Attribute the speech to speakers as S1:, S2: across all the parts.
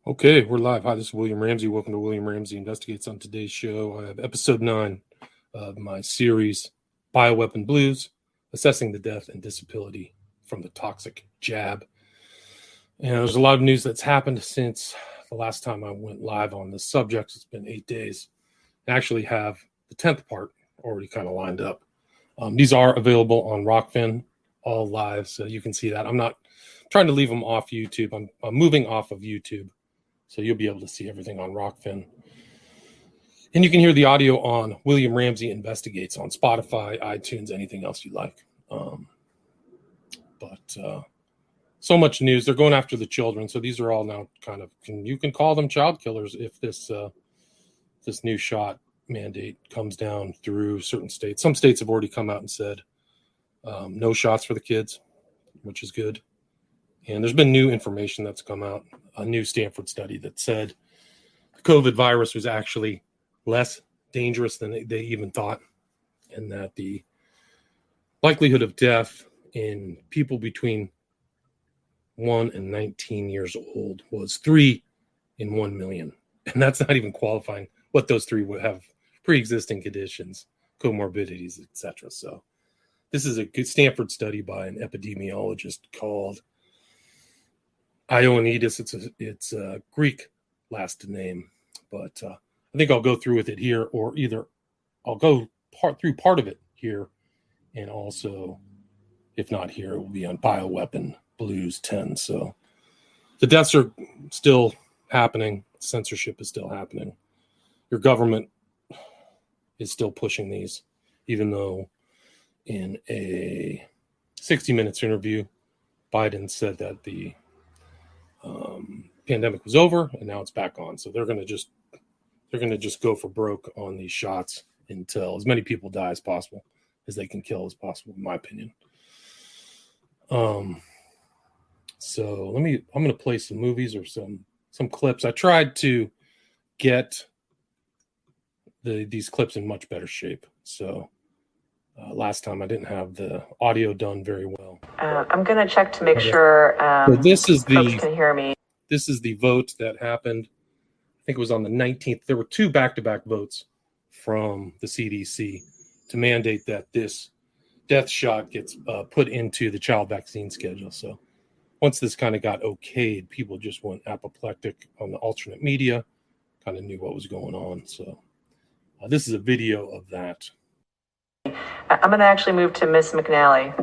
S1: Okay, we're live. Hi, this is William Ramsey. Welcome to William Ramsey Investigates. On today's show, I have episode 9 of my series, Bioweapon Blues, Assessing the Death and Disability from the Toxic Jab. And there's a lot of news that's happened since the last time I went live on this subject. It's been 8 days. I actually have the 10th part already kind of lined up. These are available on Rockfin, all live, so you can see that. I'm not trying to leave them off YouTube. I'm moving off of YouTube. So you'll be able to see everything on Rockfin. And you can hear the audio on William Ramsey Investigates on Spotify, iTunes, anything else you like. So much news. They're going after the children. So these are all now kind of, you can call them child killers if this new shot mandate comes down through certain states. Some states have already come out and said no shots for the kids, which is good. And there's been new information that's come out, a new Stanford study that said the COVID virus was actually less dangerous than they even thought, and that the likelihood of death in people between 1 and 19 years old was 3 in 1 million. And that's not even qualifying what those 3 would have: pre-existing conditions, comorbidities, etc. So this is a good Stanford study by an epidemiologist called Ioannidis. It's a Greek last name, but I think I'll go through with it here, or either I'll go through part of it here, and also, if not here, it will be on Bioweapon Blues 10. So the deaths are still happening. Censorship is still happening. Your government is still pushing these, even though in a 60 Minutes interview, Biden said that the pandemic was over and now it's back on. So they're going to just go for broke on these shots until as many people die as possible, as they can kill as possible, in my opinion. So I'm going to play some movies or some clips. I tried to get these clips in much better shape. So last time I didn't have the audio done very well.
S2: I'm going to check to make sure
S1: so this is
S2: folks can hear me.
S1: This is the vote that happened. I think it was on the 19th. There were 2 back-to-back votes from the CDC to mandate that this death shot gets put into the child vaccine schedule. So once this kind of got okayed, people just went apoplectic on the alternate media, kind of knew what was going on. So this is a video of that.
S2: I'm going to actually move to Miss McNally.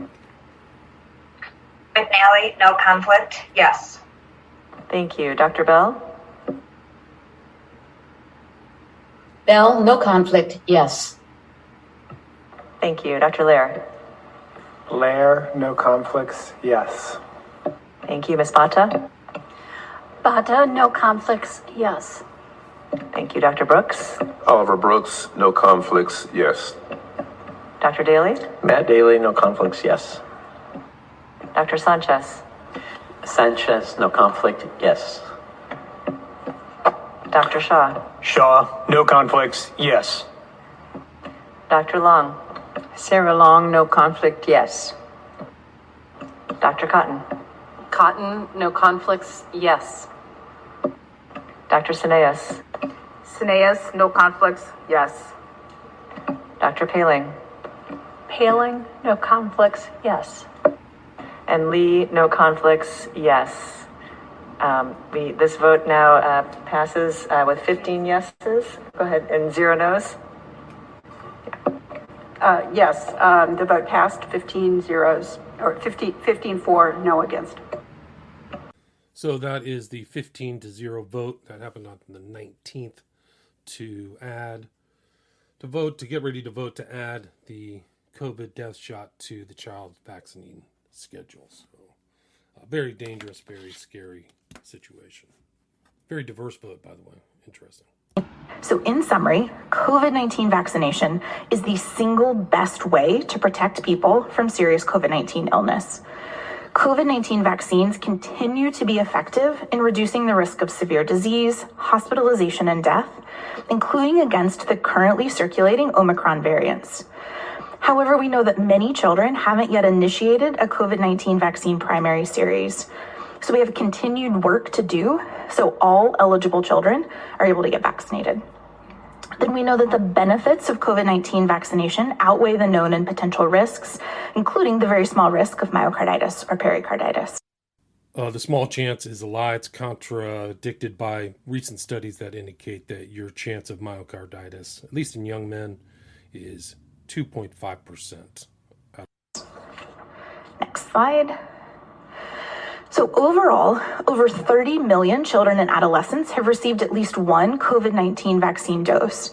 S3: McNally, no conflict, yes.
S2: Thank you. Dr. Bell?
S4: Bell, no conflict, yes.
S2: Thank you. Dr. Lair?
S5: Lair, no conflicts, yes.
S2: Thank you. Miss Bata?
S6: Bata, no conflicts, yes.
S2: Thank you. Dr. Brooks?
S7: Oliver Brooks, no conflicts, yes.
S2: Dr. Daly?
S8: Matt Daly, no conflicts, yes.
S2: Dr. Sanchez?
S8: Sanchez, no conflict, yes.
S2: Dr. Shaw?
S5: Shaw, no conflicts, yes.
S2: Dr. Long?
S9: Sarah Long, no conflict, yes.
S2: Dr. Cotton?
S10: Cotton, no conflicts, yes.
S2: Dr. Sineas?
S9: Sineas, no conflicts, yes.
S2: Dr. Paling?
S6: Paling, no conflicts, yes.
S2: And Lee, no conflicts, yes. This vote now passes with 15 yeses. Go ahead, and 0 noes.
S9: Yes, the vote passed 15 zeros, or 15 for, no against.
S1: So that is the 15-0 vote that happened on the 19th to get ready to vote to add the COVID death shot to the child vaccine schedule. So a very dangerous, very scary situation. Very diverse vote, by the way. Interesting.
S11: So in summary, COVID-19 vaccination is the single best way to protect people from serious COVID-19 illness. COVID-19 vaccines continue to be effective in reducing the risk of severe disease, hospitalization, and death, including against the currently circulating Omicron variants. However, we know that many children haven't yet initiated a COVID-19 vaccine primary series. So we have continued work to do so all eligible children are able to get vaccinated. Then we know that the benefits of COVID-19 vaccination outweigh the known and potential risks, including the very small risk of myocarditis or pericarditis.
S1: The small chance is a lie. It's contradicted by recent studies that indicate that your chance of myocarditis, at least in young men, is 2.5%.
S11: Next slide. So overall, over 30 million children and adolescents have received at least one COVID-19 vaccine dose.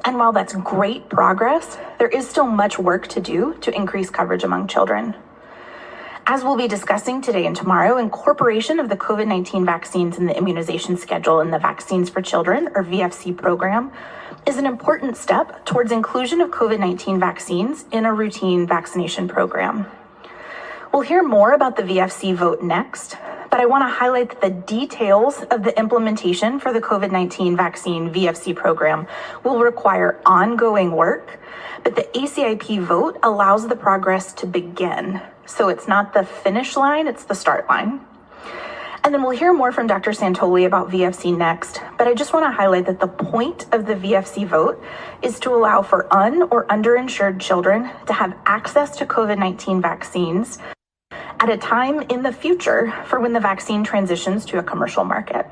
S11: And while that's great progress, there is still much work to do to increase coverage among children. As we'll be discussing today and tomorrow, incorporation of the COVID-19 vaccines in the immunization schedule in the Vaccines for Children, or VFC program, is an important step towards inclusion of COVID-19 vaccines in a routine vaccination program. We'll hear more about the VFC vote next, but I want to highlight that the details of the implementation for the COVID-19 vaccine VFC program will require ongoing work, but the ACIP vote allows the progress to begin. So it's not the finish line, it's the start line. And then we'll hear more from Dr. Santoli about VFC next, but I just want to highlight that the point of the VFC vote is to allow for or underinsured children to have access to COVID-19 vaccines at a time in the future for when the vaccine transitions to a commercial market.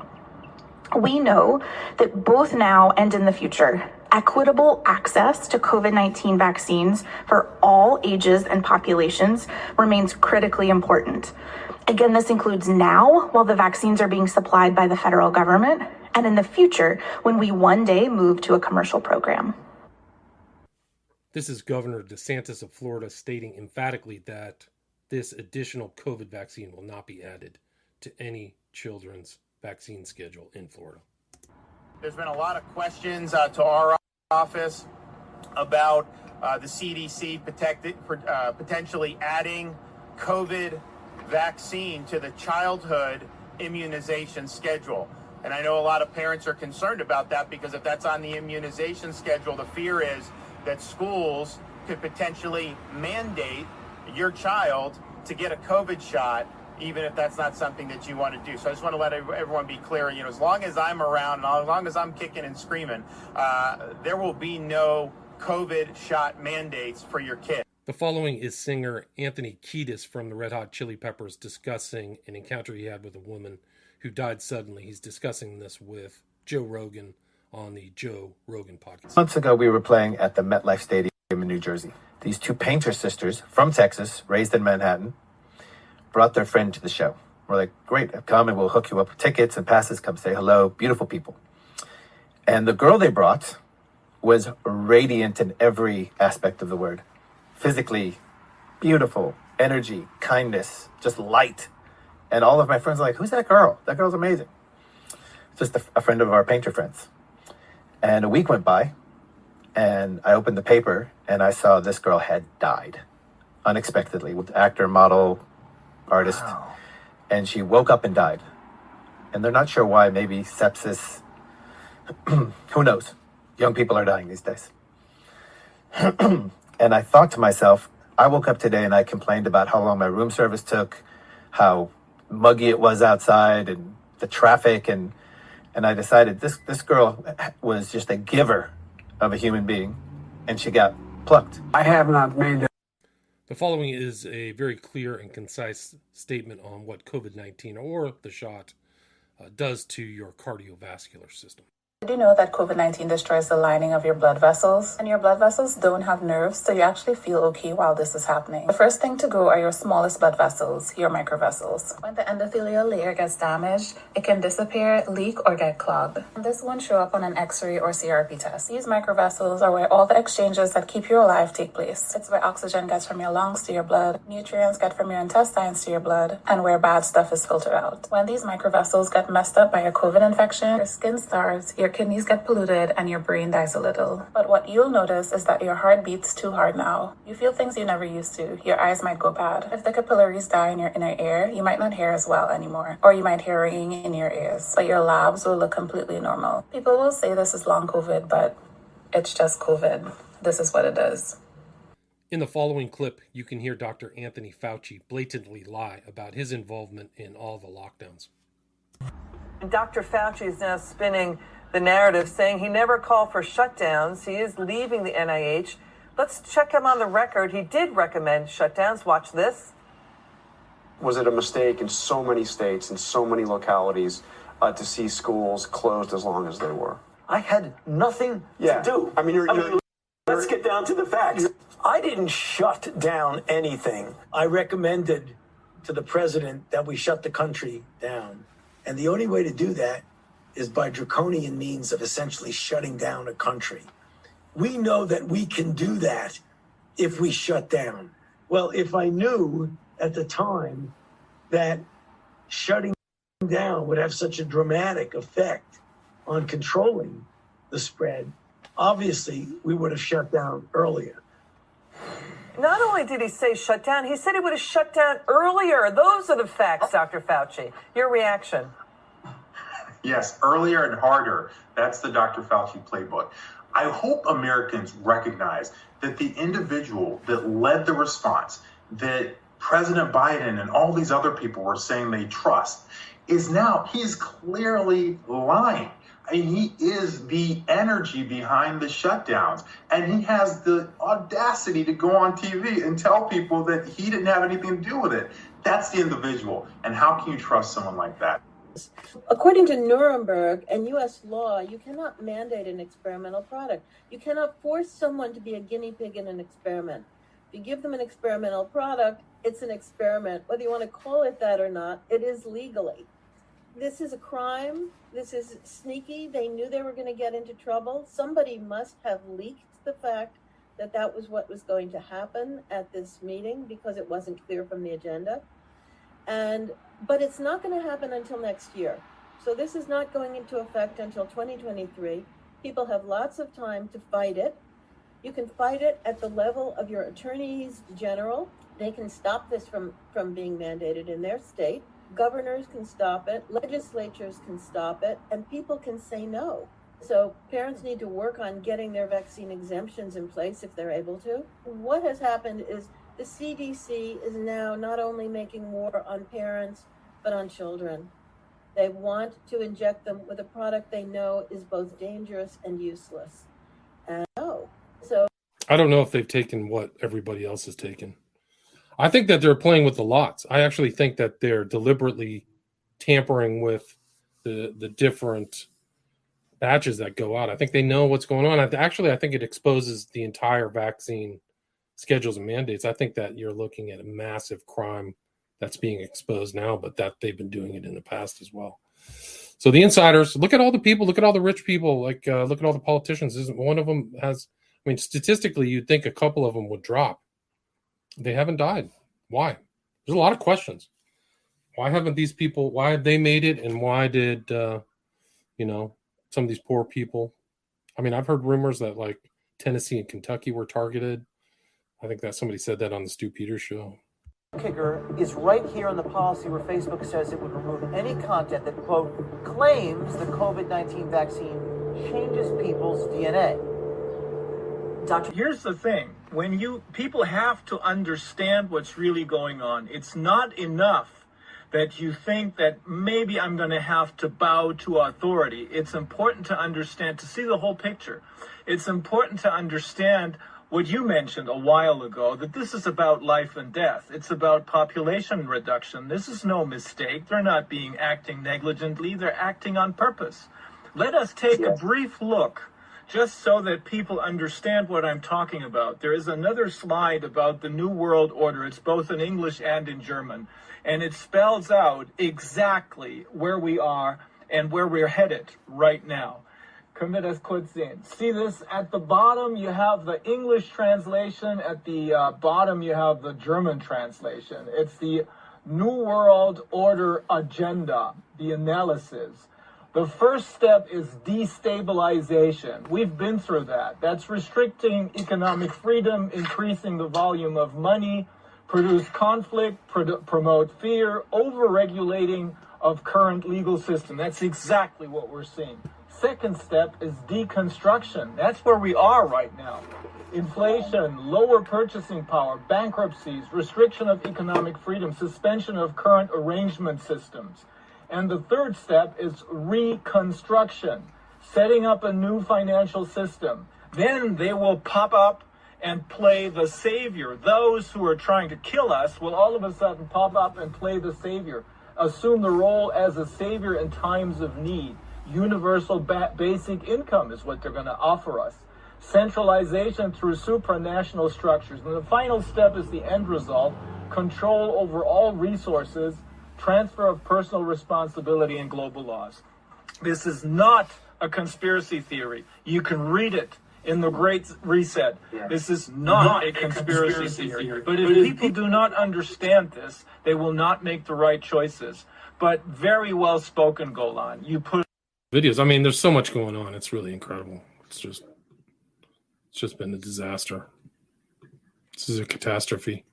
S11: We know that both now and in the future, equitable access to COVID-19 vaccines for all ages and populations remains critically important. Again, this includes now, while the vaccines are being supplied by the federal government, and in the future, when we one day move to a commercial program.
S1: This is Governor DeSantis of Florida stating emphatically that this additional COVID vaccine will not be added to any children's vaccine schedule in Florida.
S12: There's been a lot of questions to our office about the CDC potentially adding COVID vaccine to the childhood immunization schedule. And I know a lot of parents are concerned about that because if that's on the immunization schedule, the fear is that schools could potentially mandate your child to get a COVID shot, even if that's not something that you want to do. So I just want to let everyone be clear, as long as I'm around and as long as I'm kicking and screaming, there will be no COVID shot mandates for your kid.
S1: The following is singer Anthony Kiedis from the Red Hot Chili Peppers discussing an encounter he had with a woman who died suddenly. He's discussing this with Joe Rogan on the Joe Rogan podcast.
S13: Months ago, we were playing at the MetLife Stadium in New Jersey. These two painter sisters from Texas, raised in Manhattan, brought their friend to the show. We're like, great, come and we'll hook you up with tickets and passes. Come say hello. Beautiful people. And the girl they brought was radiant in every aspect of the word. Physically beautiful, energy, kindness, just light. And all of my friends are like, who's that girl? That girl's amazing. Just a friend of our painter friends. And a week went by, and I opened the paper, and I saw this girl had died unexpectedly. Actor, model, artist. Wow. And she woke up and died. And they're not sure why. Maybe sepsis. Who knows? Young people are dying these days. And I thought to myself, I woke up today and I complained about how long my room service took, how muggy it was outside, and the traffic, and I decided this girl was just a giver of a human being, and she got plucked.
S14: I have not made that.
S1: The following is a very clear and concise statement on what COVID-19 or the shot does to your cardiovascular system.
S15: Did you know that COVID-19 destroys the lining of your blood vessels? And your blood vessels don't have nerves, so you actually feel okay while this is happening. The first thing to go are your smallest blood vessels, your microvessels. When the endothelial layer gets damaged, it can disappear, leak, or get clogged. And this won't show up on an X-ray or CRP test. These microvessels are where all the exchanges that keep you alive take place. It's where oxygen gets from your lungs to your blood, nutrients get from your intestines to your blood, and where bad stuff is filtered out. When these microvessels get messed up by a COVID infection, your skin starves, your kidneys get polluted, and your brain dies a little. But what you'll notice is that your heart beats too hard now. You feel things you never used to. Your eyes might go bad. If the capillaries die in your inner ear, you might not hear as well anymore. Or you might hear ringing in your ears. But your labs will look completely normal. People will say this is long COVID, but it's just COVID. This is what it is.
S1: In the following clip, you can hear Dr. Anthony Fauci blatantly lie about his involvement in all the lockdowns.
S14: Dr. Fauci is now spinning the narrative, saying he never called for shutdowns. He is leaving the NIH. Let's check him on the record. He did recommend shutdowns. Watch this.
S16: Was it a mistake in so many states and so many localities to see schools closed as long as they were?
S17: I had nothing to do.
S16: I mean,
S17: let's get down to the facts. I didn't shut down anything. I recommended to the president that we shut the country down. And the only way to do that is by draconian means of essentially shutting down a country. We know that we can do that if we shut down. Well, if I knew at the time that shutting down would have such a dramatic effect on controlling the spread, obviously we would have shut down earlier.
S14: Not only did he say shut down, he said he would have shut down earlier. Those are the facts, Dr. Fauci. Your reaction?
S18: Yes, earlier and harder. That's the Dr. Fauci playbook. I hope Americans recognize that the individual that led the response, that President Biden and all these other people were saying they trust, he's clearly lying. I mean, he is the energy behind the shutdowns, and he has the audacity to go on TV and tell people that he didn't have anything to do with it. That's the individual, and how can you trust someone like that?
S19: According to Nuremberg and U.S. law, you cannot mandate an experimental product. You cannot force someone to be a guinea pig in an experiment. If you give them an experimental product, it's an experiment. Whether you want to call it that or not, it is legally. This is a crime. This is sneaky. They knew they were going to get into trouble. Somebody must have leaked the fact that that was what was going to happen at this meeting because it wasn't clear from the agenda. But it's not going to happen until next year. So this is not going into effect until 2023. People have lots of time to fight it. You can fight it at the level of your attorneys general. They can stop this from being mandated in their state. Governors can stop it, legislatures can stop it, and people can say no. So parents need to work on getting their vaccine exemptions in place if they're able to. What has happened is the CDC is now not only making war on parents, but on children. They want to inject them with a product they know is both dangerous and useless. And so
S1: I don't know if they've taken what everybody else has taken. I think that they're playing with the lots. I actually think that they're deliberately tampering with the different batches that go out. I think they know what's going on. I think it exposes the entire vaccine schedules and mandates. I think that you're looking at a massive crime that's being exposed now, but that they've been doing it in the past as well. So the insiders, look at all the people, look at all the rich people, look at all the politicians. Isn't one of them has, I mean, statistically, you'd think a couple of them would drop. They haven't died. Why? There's a lot of questions. Why haven't these people, why have they made it? And why did, some of these poor people, I mean, I've heard rumors that like Tennessee and Kentucky were targeted. I think that somebody said that on the Stu Peters show.
S20: Kicker is right here in the policy where Facebook says it would remove any content that, quote, claims the COVID-19 vaccine changes people's DNA.
S21: Here's the thing. When people have to understand what's really going on. It's not enough that you think that maybe I'm going to have to bow to authority. It's important to understand, to see the whole picture. It's important to understand what you mentioned a while ago, that this is about life and death. It's about population reduction. This is no mistake. They're not acting negligently. They're acting on purpose. Let us take a brief look, just so that people understand what I'm talking about. There is another slide about the New World Order. It's both in English and in German. And it spells out exactly where we are and where we're headed right now. Können wir das kurz sehen? See this? At the bottom, you have the English translation. At the bottom, you have the German translation. It's the New World Order agenda, the analysis. The first step is destabilization. We've been through that. That's restricting economic freedom, increasing the volume of money, produce conflict, promote fear, over-regulating of current legal system. That's exactly what we're seeing. second step is deconstruction. That's where we are right now. Inflation, lower purchasing power, bankruptcies, restriction of economic freedom, suspension of current arrangement systems. And the third step is reconstruction, setting up a new financial system. Then they will pop up and play the savior. Those who are trying to kill us will all of a sudden pop up and play the savior, assume the role as a savior in times of need. Universal basic income is what they're going to offer us. Centralization through supranational structures. And the final step is the end result, control over all resources, transfer of personal responsibility, and global laws. This is not a conspiracy theory. You can read it in the Great Reset. Yeah. This is not a conspiracy theory. But if people do not understand this, they will not make the right choices. But very well spoken, Golan. You put
S1: videos. I mean, there's so much going on. It's really incredible. It's just been a disaster. This is a catastrophe.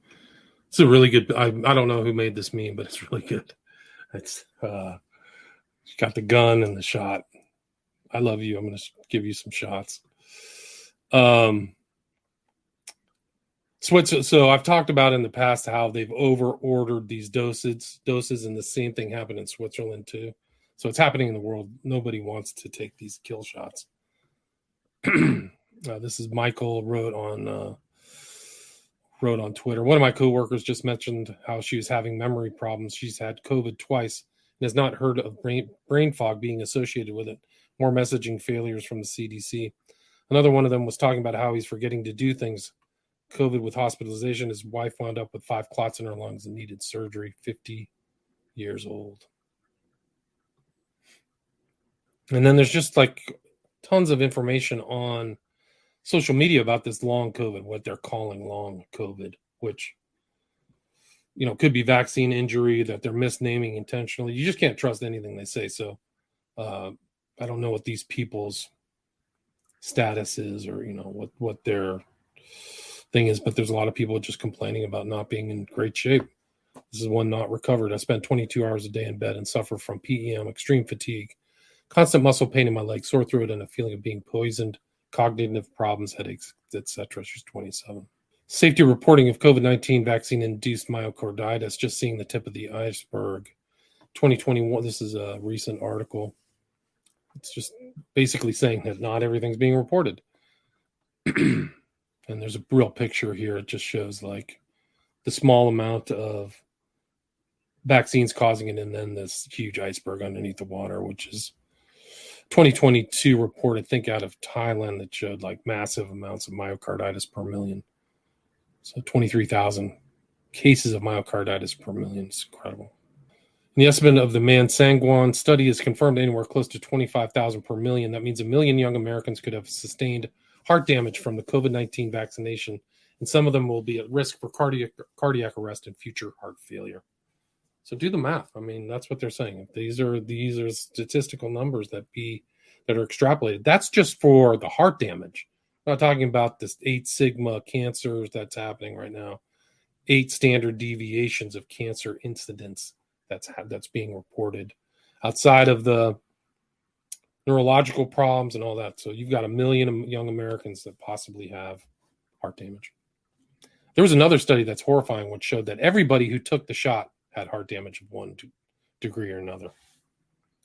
S1: It's a really good. I don't know who made this meme, but it's really good. It's got the gun and the shot. I love you. I'm going to give you some shots. So I've talked about in the past how they've over-ordered these doses, and the same thing happened in Switzerland too. So it's happening in the world. Nobody wants to take these kill shots. This is Michael wrote on Twitter. One of my coworkers just mentioned how she was having memory problems. She's had COVID twice and has not heard of brain fog being associated with it. More messaging failures from the CDC. Another one of them was talking about how he's forgetting to do things. COVID with hospitalization. His wife wound up with 5 clots in her lungs and needed surgery. 50 years old. And then there's just like tons of information on social media about this long COVID, what they're calling long COVID, which, could be vaccine injury that they're misnaming intentionally. You just can't trust anything they say. So I don't know what these people's status is or, what their thing is, but there's a lot of people just complaining about not being in great shape. This is one not recovered. I spent 22 hours a day in bed and suffer from PEM, extreme fatigue, constant muscle pain in my legs, sore throat, and a feeling of being poisoned, cognitive problems, headaches, etc. She's 27. Safety reporting of COVID-19 vaccine-induced myocarditis, just seeing the tip of the iceberg. 2021, this is a recent article. It's just basically saying that not everything's being reported. And there's a real picture here. It just shows like the small amount of vaccines causing it and then this huge iceberg underneath the water, which is 2022 report, I think, out of Thailand that showed like massive amounts of myocarditis per million. So 23,000 cases of myocarditis per million. It's incredible. And the estimate of the Mansangwan study has confirmed anywhere close to 25,000 per million. That means 1 million young Americans could have sustained heart damage from the COVID-19 vaccination, and some of them will be at risk for cardiac arrest and future heart failure. So do the math. I mean, that's what they're saying. These are statistical numbers that are extrapolated. That's just for the heart damage. I'm not talking about this 8 sigma cancers that's happening right now. 8 standard deviations of cancer incidence that's being reported outside of the neurological problems and all that. So you've got 1 million young Americans that possibly have heart damage. There was another study that's horrifying, which showed that everybody who took the shot had heart damage of one degree or another,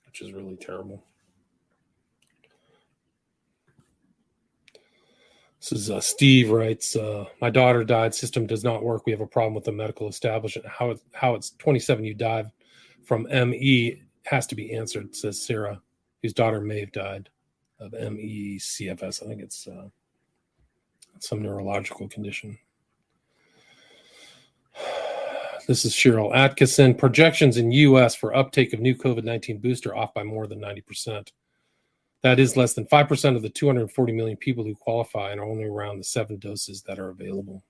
S1: which is really terrible. This is Steve writes, my daughter died. System does not work. We have a problem with the medical establishment. How it's 27 you died from ME has to be answered, says Sarah, whose daughter Maeve died of ME/CFS. I think it's some neurological condition. This is Cheryl Atkinson. Projections in U.S. for uptake of new COVID-19 booster off by more than 90%. That is less than 5% of the 240 million people who qualify and are only around the 7 doses that are available.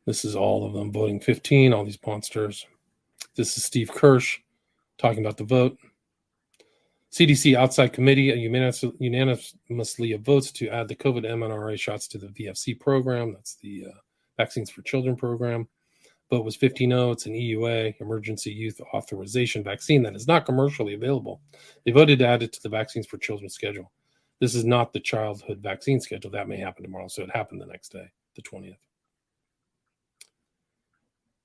S1: This is all of them voting 15, all these monsters. This is Steve Kirsch talking about the vote. CDC outside committee unanimously votes to add the COVID mRNA shots to the VFC program. That's the Vaccines for Children program. vote was 15-0. It's an EUA, Emergency Youth Authorization vaccine that is not commercially available. They voted to add it to the Vaccines for Children schedule. This is not the childhood vaccine schedule. That may happen tomorrow, so it happened the next day, the 20th.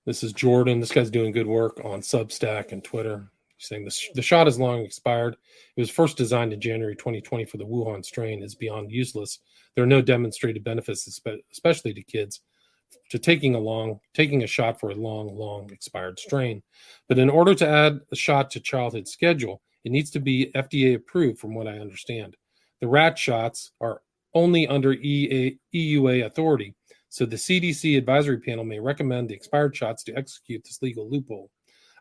S1: This is Jordan. This guy's doing good work on Substack and Twitter. He's saying the shot is long expired. It was first designed in January 2020 for the Wuhan strain. Is beyond useless. There are no demonstrated benefits, especially to kids, to taking a shot for a long expired strain. But in order to add a shot to childhood schedule, it needs to be FDA approved, from what I understand. The rat shots are only under EUA authority, so the CDC advisory panel may recommend the expired shots to execute this legal loophole.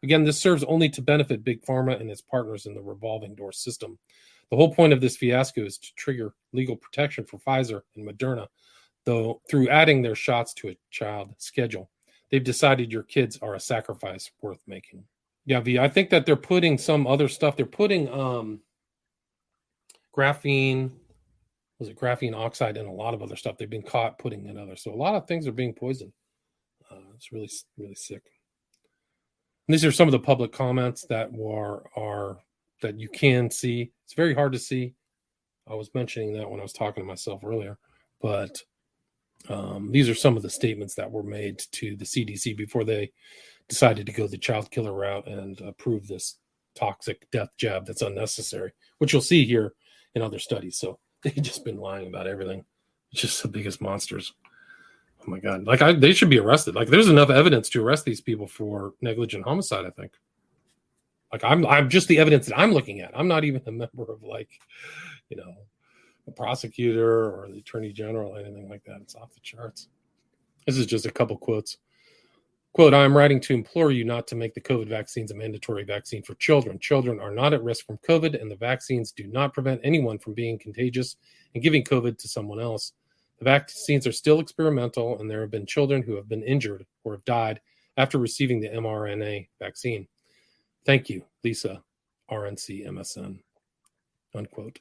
S1: Again, this serves only to benefit Big Pharma and its partners in the revolving door system. The whole point of this fiasco is to trigger legal protection for Pfizer and Moderna, though through adding their shots to a child schedule. They've decided your kids are a sacrifice worth making. Yeah, V, I think that they're putting some other stuff. They're putting graphene oxide and a lot of other stuff. They've been caught putting in other. So a lot of things are being poisoned. It's really, really sick. And these are some of the public comments that are that you can see. It's very hard to see. I was mentioning that when I was talking to myself earlier, but these are some of the statements that were made to the CDC before they decided to go the child killer route and approve this toxic death jab that's unnecessary, which you'll see here in other studies. So they've just been lying about everything. It's just the biggest monsters. Oh my God. They should be arrested. There's enough evidence to arrest these people for negligent homicide, I think. I'm just the evidence that I'm looking at. I'm not even a member of a prosecutor or the attorney general or anything like that. It's off the charts. This is just a couple quotes. Quote, I am writing to implore you not to make the COVID vaccines a mandatory vaccine for children. Children are not at risk from COVID, and the vaccines do not prevent anyone from being contagious and giving COVID to someone else. The vaccines are still experimental, and there have been children who have been injured or have died after receiving the mRNA vaccine. Thank you, Lisa, RNC MSN, unquote.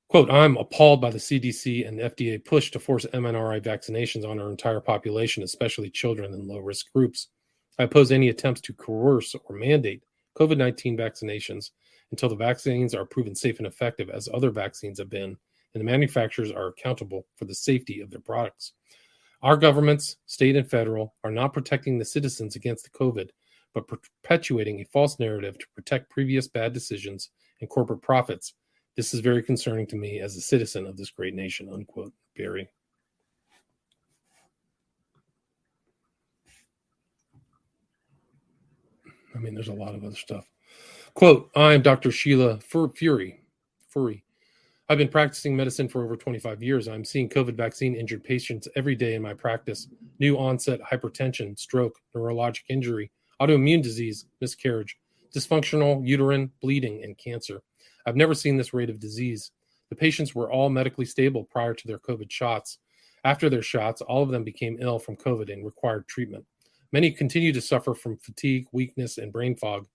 S1: Quote, I'm appalled by the CDC and the FDA push to force mRNA vaccinations on our entire population, especially children and low-risk groups. I oppose any attempts to coerce or mandate COVID-19 vaccinations until the vaccines are proven safe and effective, as other vaccines have been, and the manufacturers are accountable for the safety of their products. Our governments, state and federal, are not protecting the citizens against the COVID, but perpetuating a false narrative to protect previous bad decisions and corporate profits. This is very concerning to me as a citizen of this great nation, unquote, Barry. I mean, there's a lot of other stuff. Quote, I am Dr. Sheila Furry. I've been practicing medicine for over 25 years. I'm seeing COVID vaccine injured patients every day in my practice. New onset hypertension, stroke, neurologic injury, autoimmune disease, miscarriage, dysfunctional uterine bleeding, and cancer. I've never seen this rate of disease. The patients were all medically stable prior to their COVID shots. After their shots, all of them became ill from COVID and required treatment. Many continue to suffer from fatigue, weakness, and brain fog.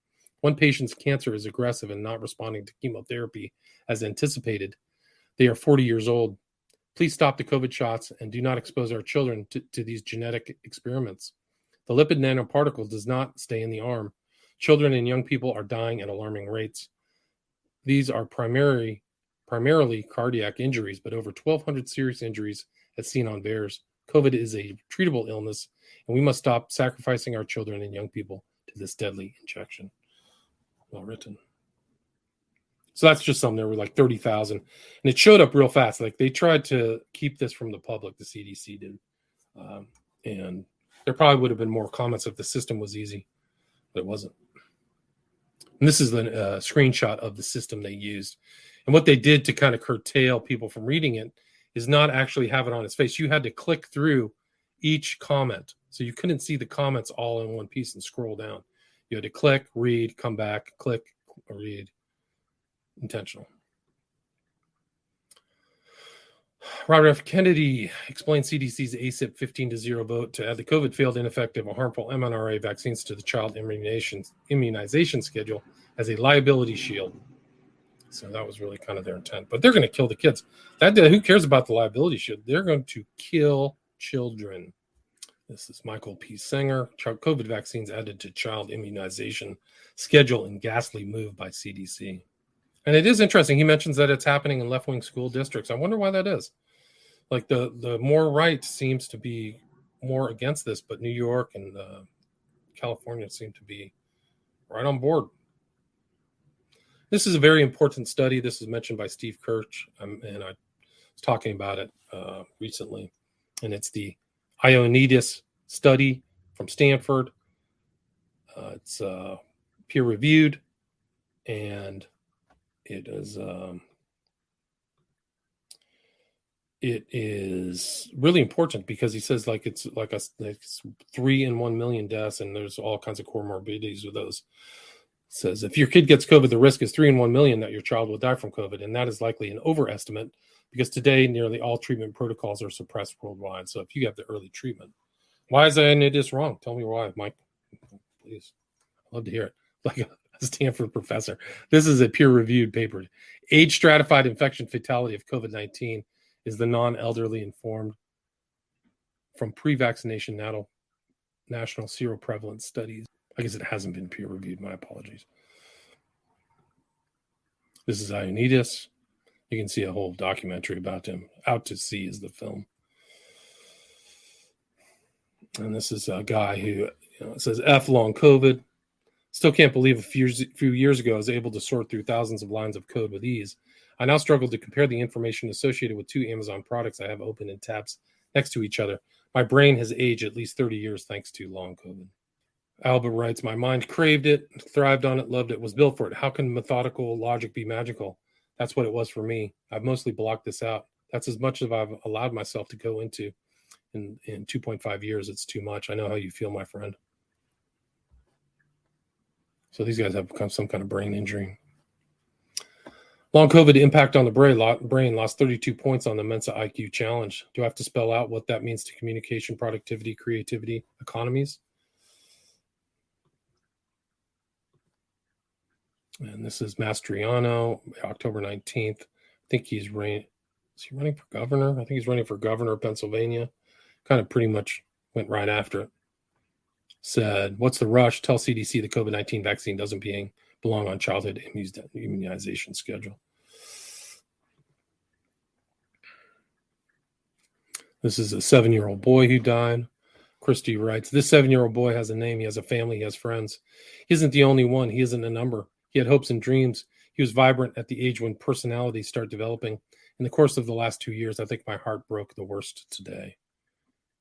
S1: One patient's cancer is aggressive and not responding to chemotherapy as anticipated. They are 40 years old. Please stop the COVID shots and do not expose our children to these genetic experiments. The lipid nanoparticle does not stay in the arm. Children and young people are dying at alarming rates. These are primarily cardiac injuries, but over 1,200 serious injuries as seen on bears. COVID is a treatable illness, and we must stop sacrificing our children and young people to this deadly injection. Well written. So that's just something. There were 30,000, and it showed up real fast. They tried to keep this from the public, the CDC did. And there probably would have been more comments if the system was easy, but it wasn't. And this is the screenshot of the system they used. And what they did to kind of curtail people from reading it is not actually have it on its face. You had to click through each comment. So you couldn't see the comments all in one piece and scroll down. You had to click, read, come back, click, read. Intentional. Robert F. Kennedy explained CDC's ACIP 15-0 vote to add the COVID failed, ineffective, or harmful mRNA vaccines to the child immunization schedule as a liability shield. So that was really kind of their intent. But they're going to kill the kids. Who cares about the liability shield? They're going to kill children. This is Michael P. Singer. COVID vaccines added to child immunization schedule in ghastly move by CDC. And it is interesting. He mentions that it's happening in left-wing school districts. I wonder why that is. Like the more right seems to be more against this, but New York and California seem to be right on board. This is a very important study. This is mentioned by Steve Kirch, and I was talking about it recently. And it's the Ioannidis study from Stanford. It's peer-reviewed, and it is really important because he says it's 3 in 1 million deaths, and there's all kinds of comorbidities with those. It says if your kid gets COVID, the risk is 3 in 1 million that your child will die from COVID, and that is likely an overestimate because today nearly all treatment protocols are suppressed worldwide. So if you have the early treatment, why is Ioannidis wrong? Tell me why, Mike. Please, I'd love to hear it. Like a Stanford professor. This is a peer-reviewed paper. Age-stratified infection fatality of COVID-19 is the non-elderly informed from pre-vaccination national seroprevalence studies. I guess it hasn't been peer-reviewed. My apologies. This is Ioannidis. You can see a whole documentary about him. Out to Sea is the film. And this is a guy who says F long COVID. Still can't believe a few years ago I was able to sort through thousands of lines of code with ease. I now struggle to compare the information associated with 2 Amazon products I have open in tabs next to each other. My brain has aged at least 30 years thanks to long COVID. Albert writes, my mind craved it, thrived on it, loved it, was built for it. How can methodical logic be magical? That's what it was for me. I've mostly blocked this out. That's as much as I've allowed myself to go into. In 2.5 years, it's too much. I know how you feel, my friend. So these guys have some kind of brain injury. Long COVID impact on the brain lost 32 points on the Mensa IQ challenge. Do I have to spell out what that means to communication, productivity, creativity, economies? And this is Mastriano, October 19th. I think is he running for governor? I think he's running for governor of Pennsylvania. Kind of pretty much went right after it. Said, what's the rush? Tell CDC the COVID-19 vaccine doesn't belong on childhood immunization schedule. This is a 7-year-old boy who died. Christy writes, this 7-year-old boy has a name. He has a family. He has friends. He isn't the only one. He isn't a number. He had hopes and dreams. He was vibrant at the age when personalities start developing. In the course of the last 2 years, I think my heart broke the worst today.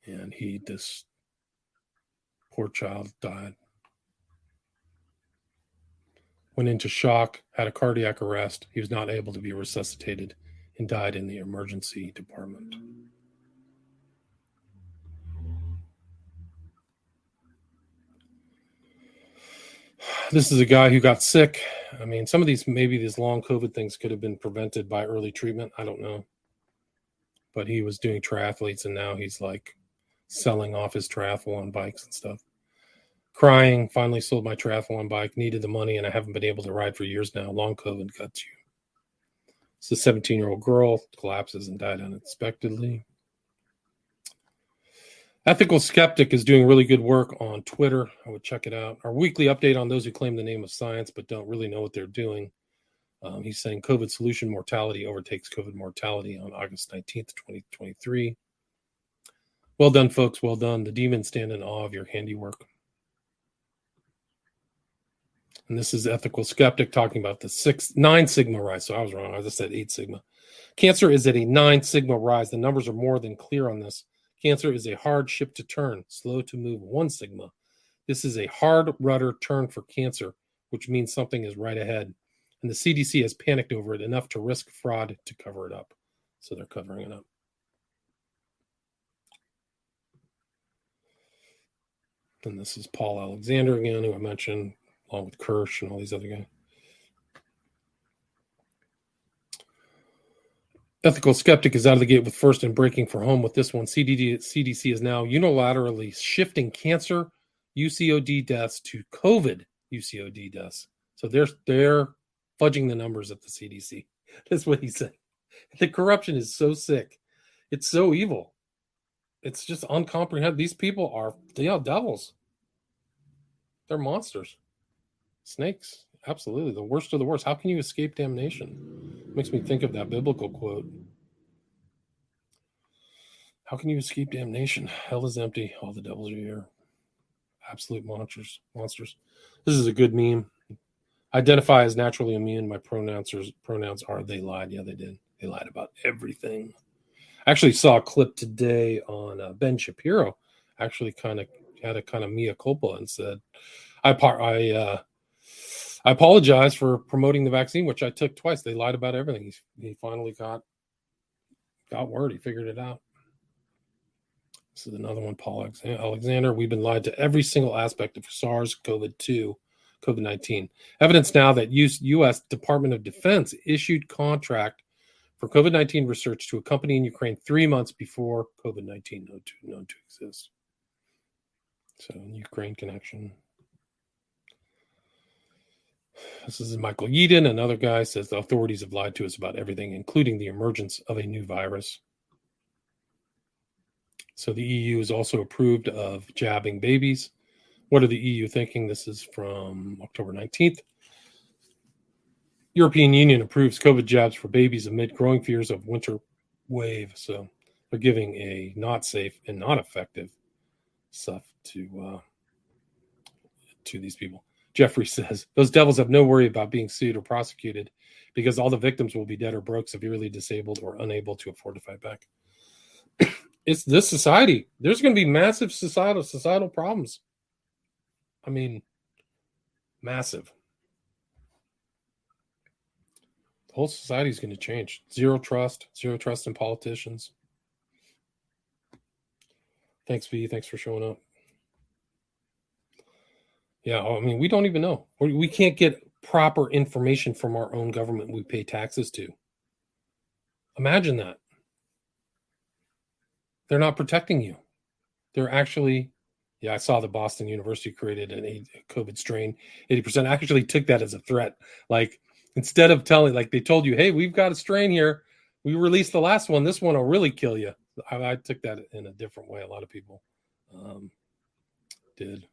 S1: And this poor child died. Went into shock, had a cardiac arrest. He was not able to be resuscitated and died in the emergency department. This is a guy who got sick. I mean, some of these long COVID things could have been prevented by early treatment. I don't know. But he was doing triathletes, and now he's like selling off his triathlon bikes and stuff. Crying, finally sold my triathlon bike, needed the money, and I haven't been able to ride for years now. Long COVID got you. It's a 17-year-old girl, collapses and died unexpectedly. Ethical Skeptic is doing really good work on Twitter. I would check it out. Our weekly update on those who claim the name of science but don't really know what they're doing. He's saying COVID solution mortality overtakes COVID mortality on August 19th, 2023. Well done, folks. Well done. The demons stand in awe of your handiwork. And this is Ethical Skeptic talking about the 9 sigma rise. So I was wrong. I just said 8 sigma. Cancer is at a 9 sigma rise. The numbers are more than clear on this. Cancer is a hard ship to turn, slow to move 1 sigma. This is a hard rudder turn for cancer, which means something is right ahead. And the CDC has panicked over it enough to risk fraud to cover it up. So they're covering it up. And this is Paul Alexander again, who I mentioned, along with Kirsch and all these other guys. Ethical Skeptic is out of the gate with first and breaking for home with this one. CDC is now unilaterally shifting cancer UCOD deaths to COVID UCOD deaths. So they're fudging the numbers at the CDC. That's what he's saying. The corruption is so sick. It's so evil. It's just uncomprehendable. These people are devils. They're monsters. Snakes. Absolutely. The worst of the worst. How can you escape damnation? Makes me think of that biblical quote. How can you escape damnation? Hell is empty. All the devils are here. Absolute monsters. This is a good meme. Identify as naturally immune. My pronouns are they lied. Yeah, they did. They lied about everything. I actually saw a clip today on Ben Shapiro. Actually, kind of had a kind of mea culpa and said, I apologize for promoting the vaccine, which I took twice. They lied about everything. He finally got word. He figured it out. This is another one, Paul Alexander. We've been lied to every single aspect of SARS-CoV-2, COVID-19. Evidence now that U.S. Department of Defense issued contract for COVID-19 research to a company in Ukraine 3 months before COVID-19 known to exist. So, Ukraine connection. This is Michael Yeadon. Another guy says the authorities have lied to us about everything, including the emergence of a new virus. So the EU is also approved of jabbing babies. What are the EU thinking? This is from October 19th. European Union approves COVID jabs for babies amid growing fears of winter wave. So they're giving a not safe and not effective stuff to these people. Jeffrey says, those devils have no worry about being sued or prosecuted because all the victims will be dead or broke, severely disabled, or unable to afford to fight back. It's this society. There's going to be massive societal problems. I mean, massive. The whole society is going to change. Zero trust in politicians. Thanks, V. Thanks for showing up. Yeah, I mean, we don't even know. We can't get proper information from our own government we pay taxes to. Imagine that. They're not protecting you. They're actually, I saw the Boston University created a COVID strain. 80% actually took that as a threat. Like, instead of telling, like they told you, hey, we've got a strain here. We released the last one. This one will really kill you. I took that in a different way. A lot of people did.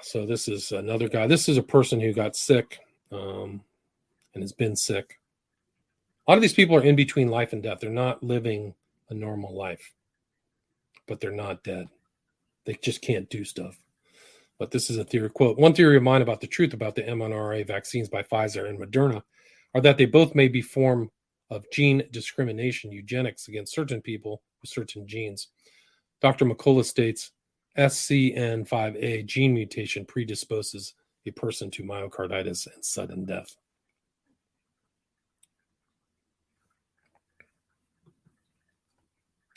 S1: So this is another guy. This is a person who got sick and has been sick. A lot of these people are in between life and death. They're not living a normal life, but they're not dead. They just can't do stuff. But this is a theory. Quote, one theory of mine about the truth about the mRNA vaccines by Pfizer and Moderna are that they both may be form of gene discrimination, eugenics against certain people with certain genes. Dr. McCullough states, SCN5A gene mutation predisposes a person to myocarditis and sudden death.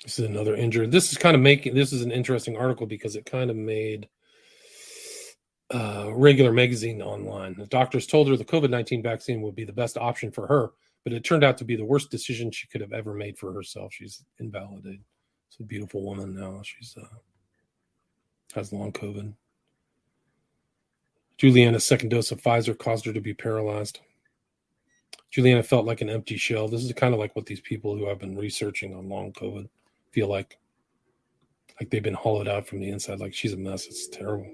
S1: This is another injury. This is an interesting article because it kind of made regular magazine online. The doctors told her the COVID-19 vaccine would be the best option for her, but it turned out to be the worst decision she could have ever made for herself. She's invalidated. She's a beautiful woman now. She's has long COVID. Juliana's second dose of Pfizer caused her to be paralyzed. Juliana felt like an empty shell. This is kind of like what these people who have been researching on long COVID feel like they've been hollowed out from the inside. Like she's a mess. It's terrible.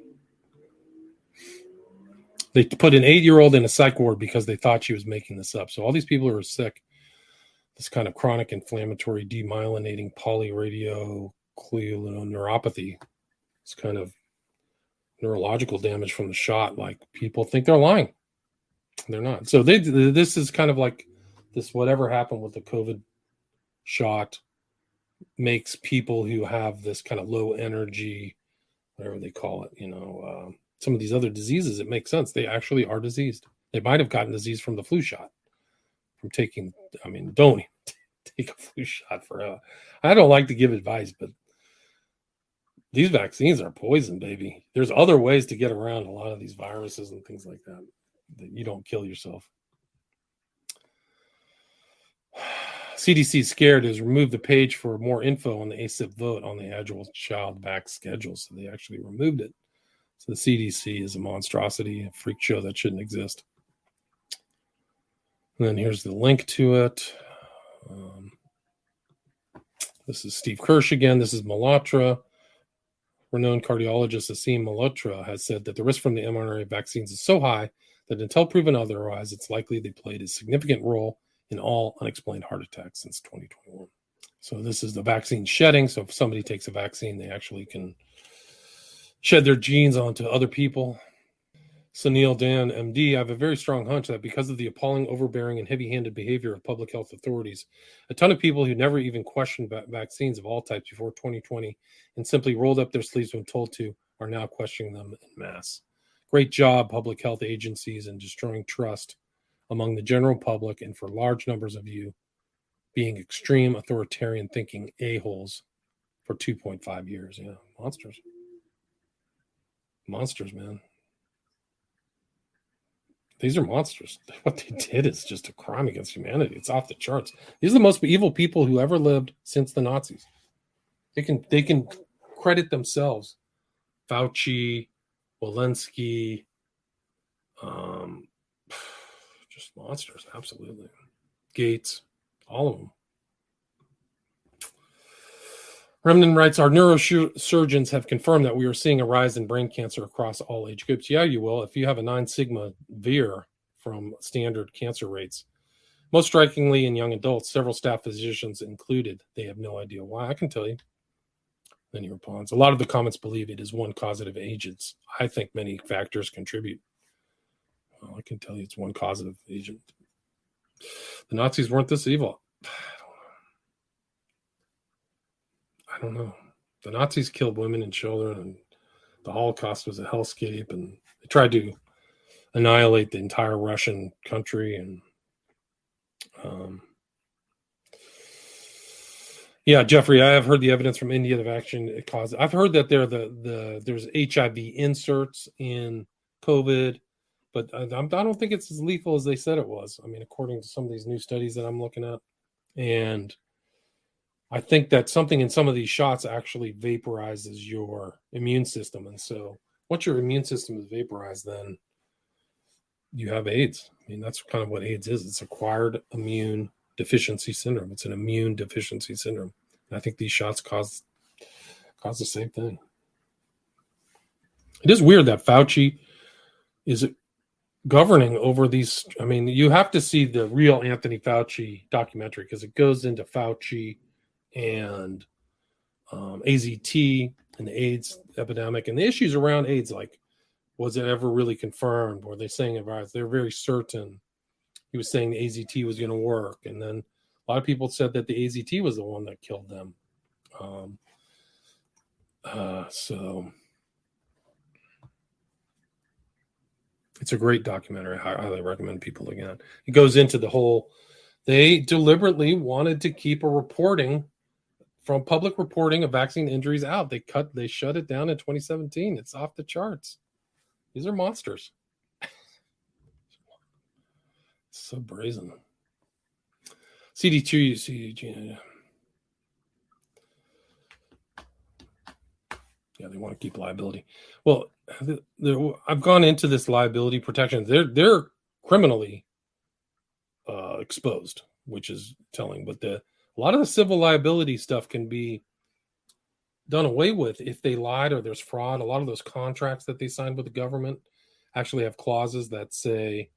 S1: They put an 8-year-old in a psych ward because they thought she was making this up. So all these people who are sick, this kind of chronic inflammatory demyelinating polyradiocloneuropathy, this kind of neurological damage from the shot, like people think they're lying. They're not. So this is kind of like this, whatever happened with the COVID shot makes people who have this kind of low energy, whatever they call it, some of these other diseases, it makes sense. They actually are diseased. They might have gotten disease from the flu shot, from taking, don't take a flu shot I don't like to give advice, but these vaccines are poison, baby. There's other ways to get around a lot of these viruses and things like that you don't kill yourself. CDC scared has removed the page for more info on the ACIP vote on the Agile Child Vax schedule. So they actually removed it. So the CDC is a monstrosity, a freak show that shouldn't exist. And then here's the link to it. This is Steve Kirsch again. This is Malhotra. Renowned cardiologist Asim Malhotra has said that the risk from the mRNA vaccines is so high that until proven otherwise, it's likely they played a significant role in all unexplained heart attacks since 2021. So this is the vaccine shedding. So if somebody takes a vaccine, they actually can shed their genes onto other people. Sunil Dan, MD, I have a very strong hunch that because of the appalling, overbearing, and heavy-handed behavior of public health authorities, a ton of people who never even questioned vaccines of all types before 2020 and simply rolled up their sleeves when told to are now questioning them en masse. Great job, public health agencies, in destroying trust among the general public and for large numbers of you being extreme authoritarian thinking a-holes for 2.5 years. Yeah, monsters. Monsters, man. These are monsters. What they did is just a crime against humanity. It's off the charts. These are the most evil people who ever lived since the Nazis. They can credit themselves. Fauci, Walensky, just monsters, absolutely. Gates, all of them. Remden writes, our neurosurgeons have confirmed that we are seeing a rise in brain cancer across all age groups. Yeah, you will. If you have a 9 sigma VIR from standard cancer rates, most strikingly in young adults, several staff physicians included, they have no idea why. I can tell you. Then he responds, a lot of the comments believe it is one causative agent. I think many factors contribute. Well, I can tell you it's one causative agent. The Nazis weren't this evil. I don't know. The Nazis killed women and children, and the Holocaust was a hellscape, and they tried to annihilate the entire Russian country. And yeah, Jeffrey, I have heard the evidence from India of action it caused. I've heard that there's HIV inserts in COVID, but I don't think it's as lethal as they said it was. I mean, according to some of these new studies that I'm looking at, and I think that something in some of these shots actually vaporizes your immune system. And so once your immune system is vaporized, then you have AIDS. I mean, that's kind of what AIDS is. It's acquired immune deficiency syndrome. It's an immune deficiency syndrome. And I think these shots cause the same thing. It is weird that Fauci is governing over these. I mean, you have to see the real Anthony Fauci documentary because it goes into Fauci and AZT and the AIDS epidemic and the issues around AIDS. Like, was it ever really confirmed? Were they saying it right? They're very certain. He was saying the AZT was going to work. And then a lot of people said that the AZT was the one that killed them. So it's a great documentary. I highly recommend people looking at it. It goes into the whole, they deliberately wanted to keep a reporting from public reporting of vaccine injuries out. They shut it down in 2017. It's off the charts. These are monsters. So brazen. CD2, CDG. Yeah, they want to keep liability. Well, I've gone into this liability protection. They're criminally exposed, which is telling. But a lot of the civil liability stuff can be done away with if they lied or there's fraud. A lot of those contracts that they signed with the government actually have clauses that say,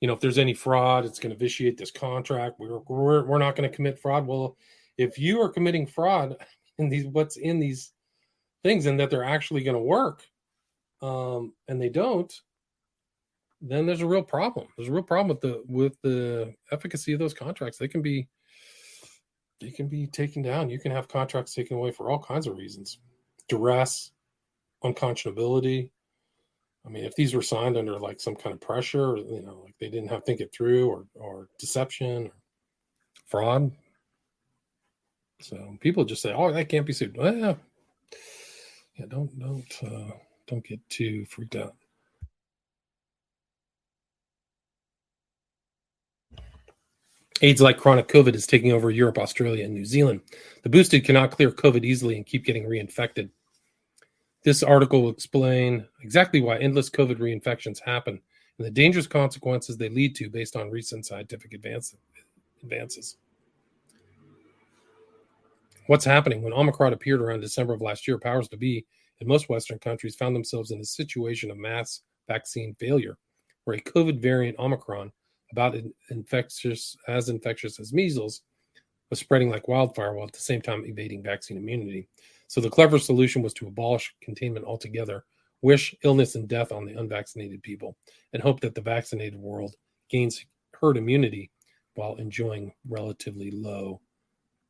S1: you know, if there's any fraud, it's going to vitiate this contract. We're not going to commit fraud. Well, if you are committing fraud in what's in these things and that they're actually going to work, and they don't, then there's a real problem. There's a real problem with the efficacy of those contracts. They can be taken down. You can have contracts taken away for all kinds of reasons. Duress, unconscionability. I mean, if these were signed under like some kind of pressure, you know, like they didn't have to think it through, or deception, or fraud. So people just say, "Oh, that can't be sued." Well, yeah, don't get too freaked out. AIDS like chronic COVID is taking over Europe, Australia, and New Zealand. The boosted cannot clear COVID easily and keep getting reinfected. This article will explain exactly why endless COVID reinfections happen and the dangerous consequences they lead to based on recent scientific advances. What's happening? When Omicron appeared around December of last year, powers to be in most Western countries found themselves in a situation of mass vaccine failure, where a COVID variant Omicron, about as infectious as measles, was spreading like wildfire while at the same time evading vaccine immunity. So the clever solution was to abolish containment altogether, wish illness and death on the unvaccinated people, and hope that the vaccinated world gains herd immunity while enjoying relatively low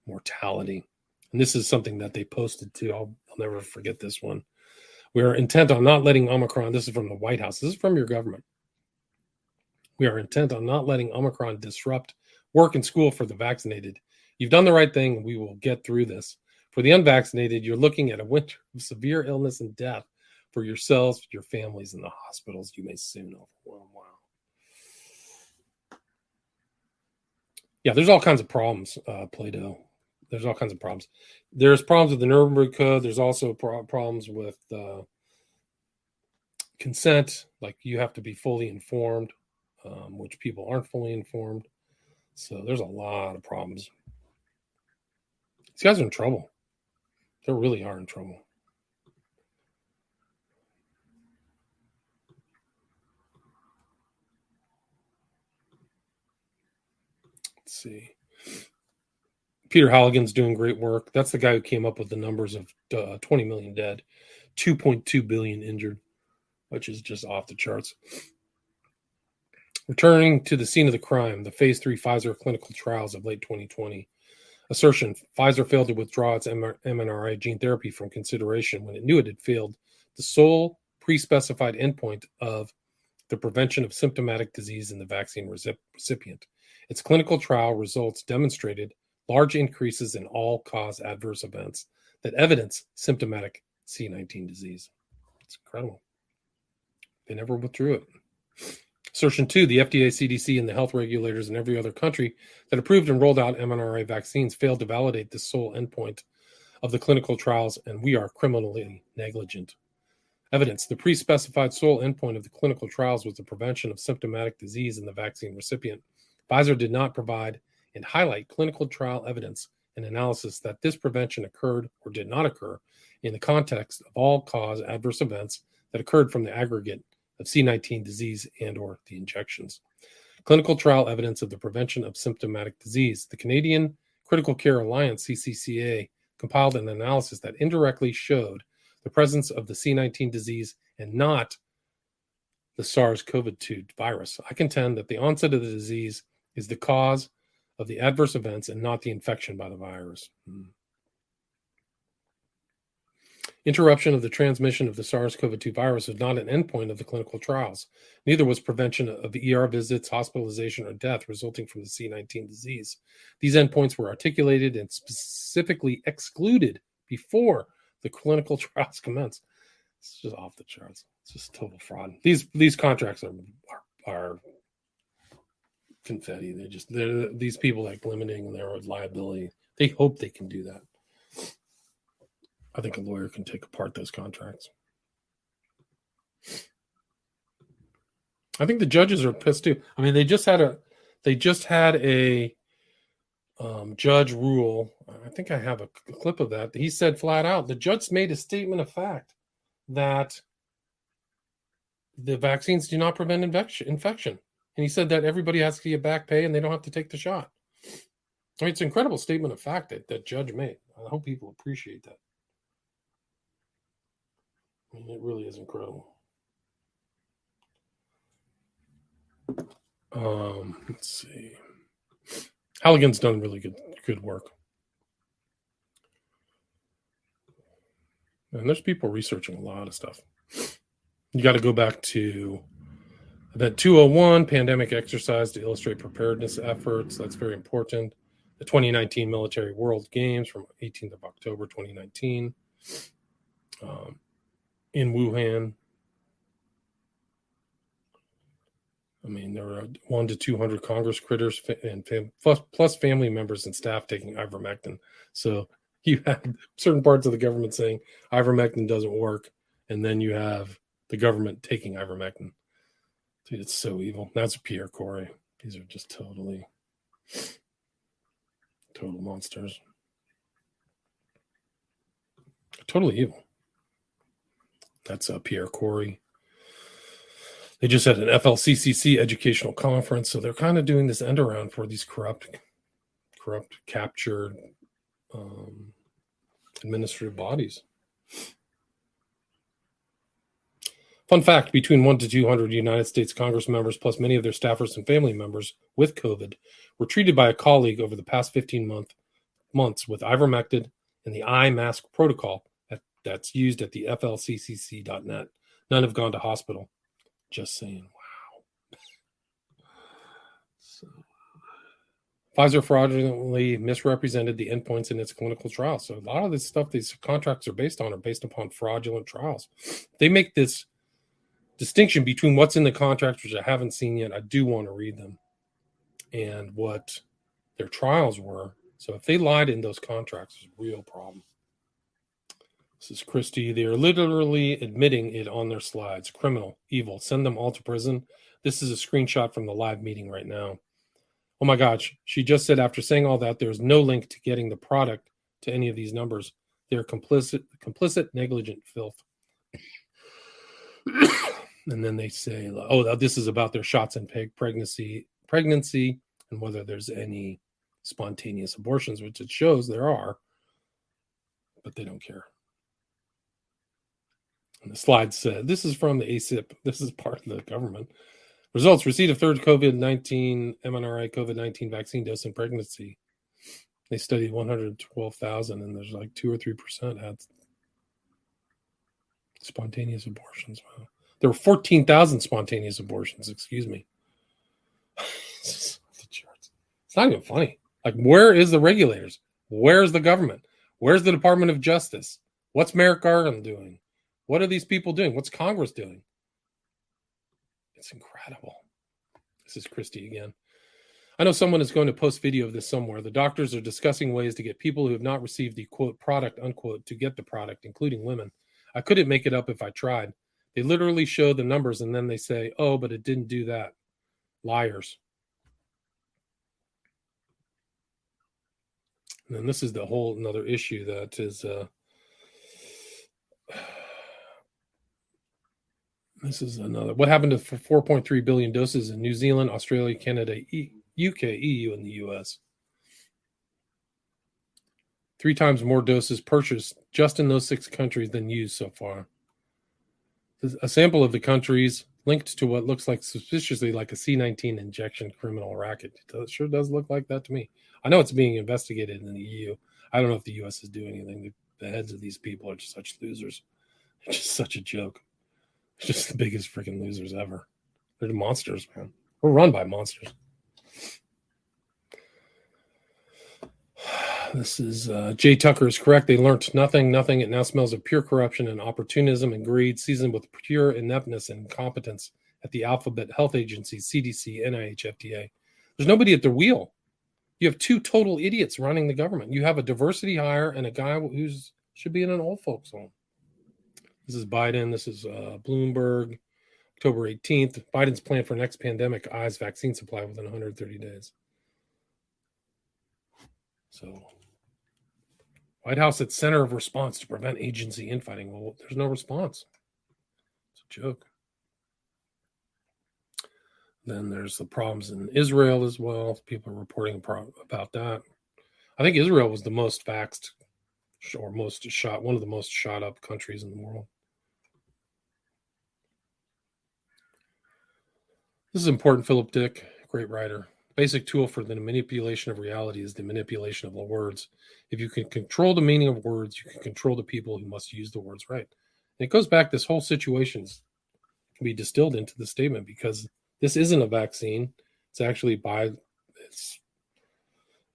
S1: mortality. And this is something that they posted too. I'll never forget this one. We are intent on not letting Omicron, this is from the White House, this is from your government. We are intent on not letting Omicron disrupt work and school for the vaccinated. You've done the right thing. We will get through this. For the unvaccinated, you're looking at a winter of severe illness and death for yourselves, your families, and the hospitals you may soon overwhelm. Wow. Yeah, there's all kinds of problems, Plato. There's all kinds of problems. There's problems with the Nuremberg Code. There's also problems with consent. Like you have to be fully informed, which people aren't fully informed. So there's a lot of problems. These guys are in trouble. They really are in trouble. Let's see. Peter Halligan's doing great work. That's the guy who came up with the numbers of 20 million dead, 2.2 billion injured, which is just off the charts. Returning to the scene of the crime, the phase 3 Pfizer clinical trials of late 2020. Assertion: Pfizer failed to withdraw its mRNA gene therapy from consideration when it knew it had failed the sole pre-specified endpoint of the prevention of symptomatic disease in the vaccine recipient. Its clinical trial results demonstrated large increases in all-cause adverse events that evidence symptomatic C19 disease. It's incredible. They never withdrew it. Assertion 2, the FDA, CDC, and the health regulators in every other country that approved and rolled out mRNA vaccines failed to validate the sole endpoint of the clinical trials, and we are criminally negligent. Evidence: the pre-specified sole endpoint of the clinical trials was the prevention of symptomatic disease in the vaccine recipient. Pfizer did not provide and highlight clinical trial evidence and analysis that this prevention occurred or did not occur in the context of all-cause adverse events that occurred from the aggregate of C19 disease and or the injections. Clinical trial evidence of the prevention of symptomatic disease. The Canadian Critical Care Alliance, CCCA, compiled an analysis that indirectly showed the presence of the C19 disease and not the SARS-CoV-2 virus. I contend that the onset of the disease is the cause of the adverse events and not the infection by the virus. Interruption of the transmission of the SARS-CoV-2 virus was not an endpoint of the clinical trials. Neither was prevention of ER visits, hospitalization, or death resulting from the C19 disease. These endpoints were articulated and specifically excluded before the clinical trials commenced. It's just off the charts. It's just total fraud. These contracts are confetti. They're these people like limiting their liability. They hope they can do that. I think a lawyer can take apart those contracts. I think the judges are pissed too. I mean, they just had a judge rule. I think I have a clip of that. He said flat out, the judge made a statement of fact that the vaccines do not prevent infection. And he said that everybody has to get back pay and they don't have to take the shot. I mean, it's an incredible statement of fact that judge made. I hope people appreciate that. I mean, it really is incredible. Let's see. Halligan's done really good work. And there's people researching a lot of stuff. You got to go back to Event 201, pandemic exercise to illustrate preparedness efforts. That's very important. The 2019 Military World Games from 18th of October 2019 in Wuhan. I mean, there were 1 to 200 Congress critters and plus family members and staff taking ivermectin. So you have certain parts of the government saying ivermectin doesn't work, and then you have the government taking ivermectin. Dude, it's so evil. That's Pierre Corey. These are just total monsters. Totally evil. That's Pierre Corey. They just had an FLCCC educational conference, so they're kind of doing this end around for these corrupt, captured administrative bodies. Fun fact, between 1 to 200 United States Congress members, plus many of their staffers and family members with COVID, were treated by a colleague over the past 15 months with ivermectin and the eye mask protocol that's used at the flccc.net. None have gone to hospital. Just saying, wow. So, Pfizer fraudulently misrepresented the endpoints in its clinical trials. So a lot of this stuff these contracts are based upon fraudulent trials. They make this distinction between what's in the contracts, which I haven't seen yet. I do want to read them, and what their trials were. So if they lied in those contracts, it's a real problem. This is Christie. They are literally admitting it on their slides. Criminal, evil, send them all to prison. This is a screenshot from the live meeting right now. Oh my gosh, she just said after saying all that, there's no link to getting the product to any of these numbers. They're complicit, negligent filth. And then they say, oh, this is about their shots in pregnancy, and whether there's any spontaneous abortions, which it shows there are, but they don't care. And the slide said, this is from the ACIP. This is part of the government. Results, receipt of third COVID-19, mRNA COVID-19 vaccine dose in pregnancy. They studied 112,000, and there's like 2 or 3% had spontaneous abortions. Wow. There were 14,000 spontaneous abortions, excuse me. It's not even funny. Like, where is the regulators? Where's the government? Where's the Department of Justice? What's Merrick Garland doing? What are these people doing? What's Congress doing? It's incredible. This is Christie again. I know someone is going to post video of this somewhere. The doctors are discussing ways to get people who have not received the, quote, product, unquote, to get the product, including women. I couldn't make it up if I tried. They literally show the numbers and then they say, oh, but it didn't do that. Liars. And then this is the whole another issue that is this is another. What happened to 4.3 billion doses in New Zealand, Australia, Canada, UK, EU, and the US? 3 times more doses purchased just in those 6 countries than used so far. A sample of the countries linked to what looks like suspiciously like a C-19 injection criminal racket. It sure does look like that to me. I know it's being investigated in the EU. I don't know if the US is doing anything. The heads of these people are just such losers. It's just such a joke. It's just the biggest freaking losers ever. They're the monsters, man. We're run by monsters. This is Jay Tucker is correct. They learned nothing. It now smells of pure corruption and opportunism and greed, seasoned with pure ineptness and incompetence at the alphabet health agencies, CDC, NIH, FDA. There's nobody at the wheel. You have 2 total idiots running the government. You have a diversity hire and a guy who should be in an old folks home. This is Biden. This is Bloomberg, October 18th. Biden's plan for next pandemic eyes vaccine supply within 130 days. So, White House at center of response to prevent agency infighting. Well, there's no response. It's a joke. Then there's the problems in Israel as well. People are reporting about that. I think Israel was the most vaxxed or most shot, one of the most shot up countries in the world. This is important. Philip Dick, great writer. Basic tool for the manipulation of reality is the manipulation of the words. If you can control the meaning of words, you can control the people who must use the words right. And it goes back, this whole situation can be distilled into the statement, because this isn't a vaccine. It's actually it's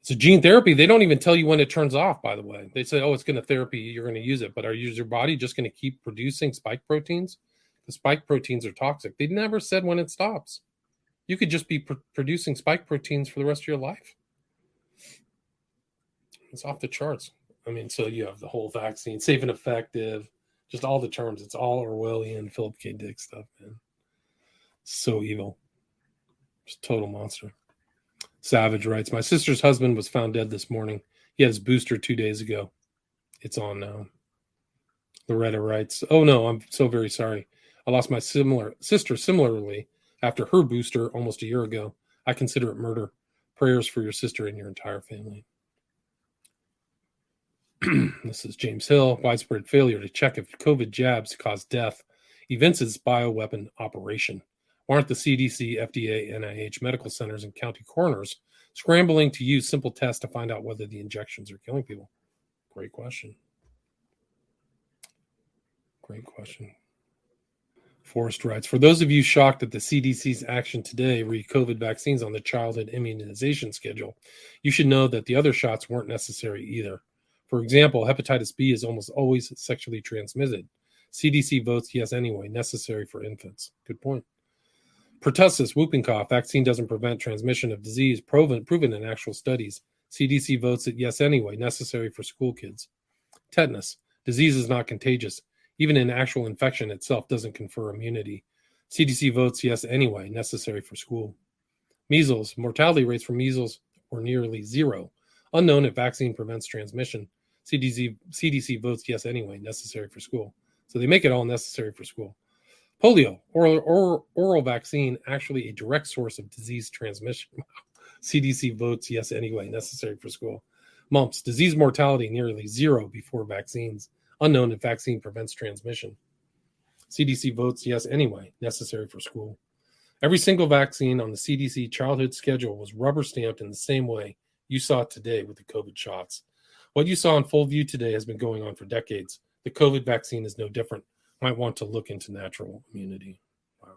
S1: a gene therapy. They don't even tell you when it turns off, by the way. They say, oh, it's going to therapy, you're going to use it. But is your body just going to keep producing spike proteins? The spike proteins are toxic. They never said when it stops. You could just be producing spike proteins for the rest of your life. It's off the charts. I mean, so you have the whole vaccine, safe and effective, just all the terms. It's all Orwellian, Philip K. Dick stuff, man. So evil. Just total monster. Savage writes, my sister's husband was found dead this morning. He had his booster 2 days ago. It's on now. Loretta writes, "Oh no, I'm so very sorry. I lost my sister similarly after her booster almost a year ago. I consider it murder. Prayers for your sister and your entire family." This is James Hill. Widespread failure to check if COVID jabs cause death evinces bioweapon operation. Why aren't the CDC, FDA, NIH, medical centers, and county coroners scrambling to use simple tests to find out whether the injections are killing people? Great question. Great question. Forrest writes, for those of you shocked at the CDC's action today, re COVID vaccines on the childhood immunization schedule, you should know that the other shots weren't necessary either. For example, hepatitis B is almost always sexually transmitted. CDC votes yes anyway, necessary for infants. Good point. Pertussis, whooping cough, vaccine doesn't prevent transmission of disease, proven in actual studies. CDC votes it yes anyway, necessary for school kids. Tetanus, disease is not contagious. Even an actual infection itself doesn't confer immunity. CDC votes yes anyway, necessary for school. Measles, mortality rates for measles were nearly zero. Unknown if vaccine prevents transmission. CDC votes yes anyway, necessary for school. So they make it all necessary for school. Polio, oral vaccine, actually a direct source of disease transmission. CDC votes yes anyway, necessary for school. Mumps, disease mortality nearly zero before vaccines. Unknown if vaccine prevents transmission. CDC votes yes anyway, necessary for school. Every single vaccine on the CDC childhood schedule was rubber stamped in the same way you saw today with the COVID shots. What you saw in full view today has been going on for decades. The COVID vaccine is no different. Might want to look into natural immunity. Wow.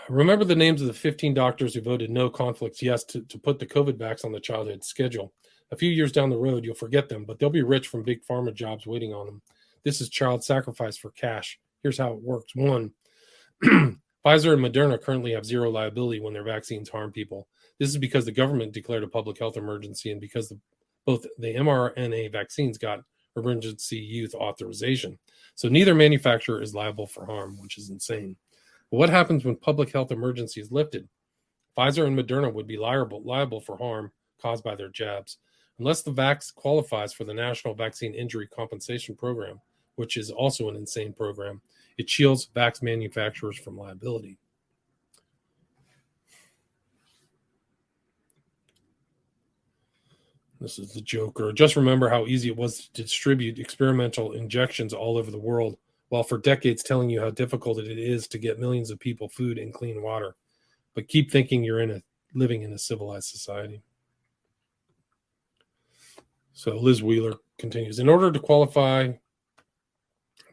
S1: Remember the names of the 15 doctors who voted no conflicts yes to put the COVID vax on the childhood schedule. A few years down the road, you'll forget them, but they'll be rich from big pharma jobs waiting on them. This is child sacrifice for cash. Here's how it works. 1, Pfizer and Moderna currently have zero liability when their vaccines harm people. This is because the government declared a public health emergency and because both the mRNA vaccines got emergency use authorization. So neither manufacturer is liable for harm, which is insane. But what happens when public health emergency is lifted? Pfizer and Moderna would be liable for harm caused by their jabs, unless the vax qualifies for the National Vaccine Injury Compensation Program, which is also an insane program. It shields vax manufacturers from liability. This is the Joker. Just remember how easy it was to distribute experimental injections all over the world, while for decades telling you how difficult it is to get millions of people food and clean water. But keep thinking you're living in a civilized society. So Liz Wheeler continues. In order to qualify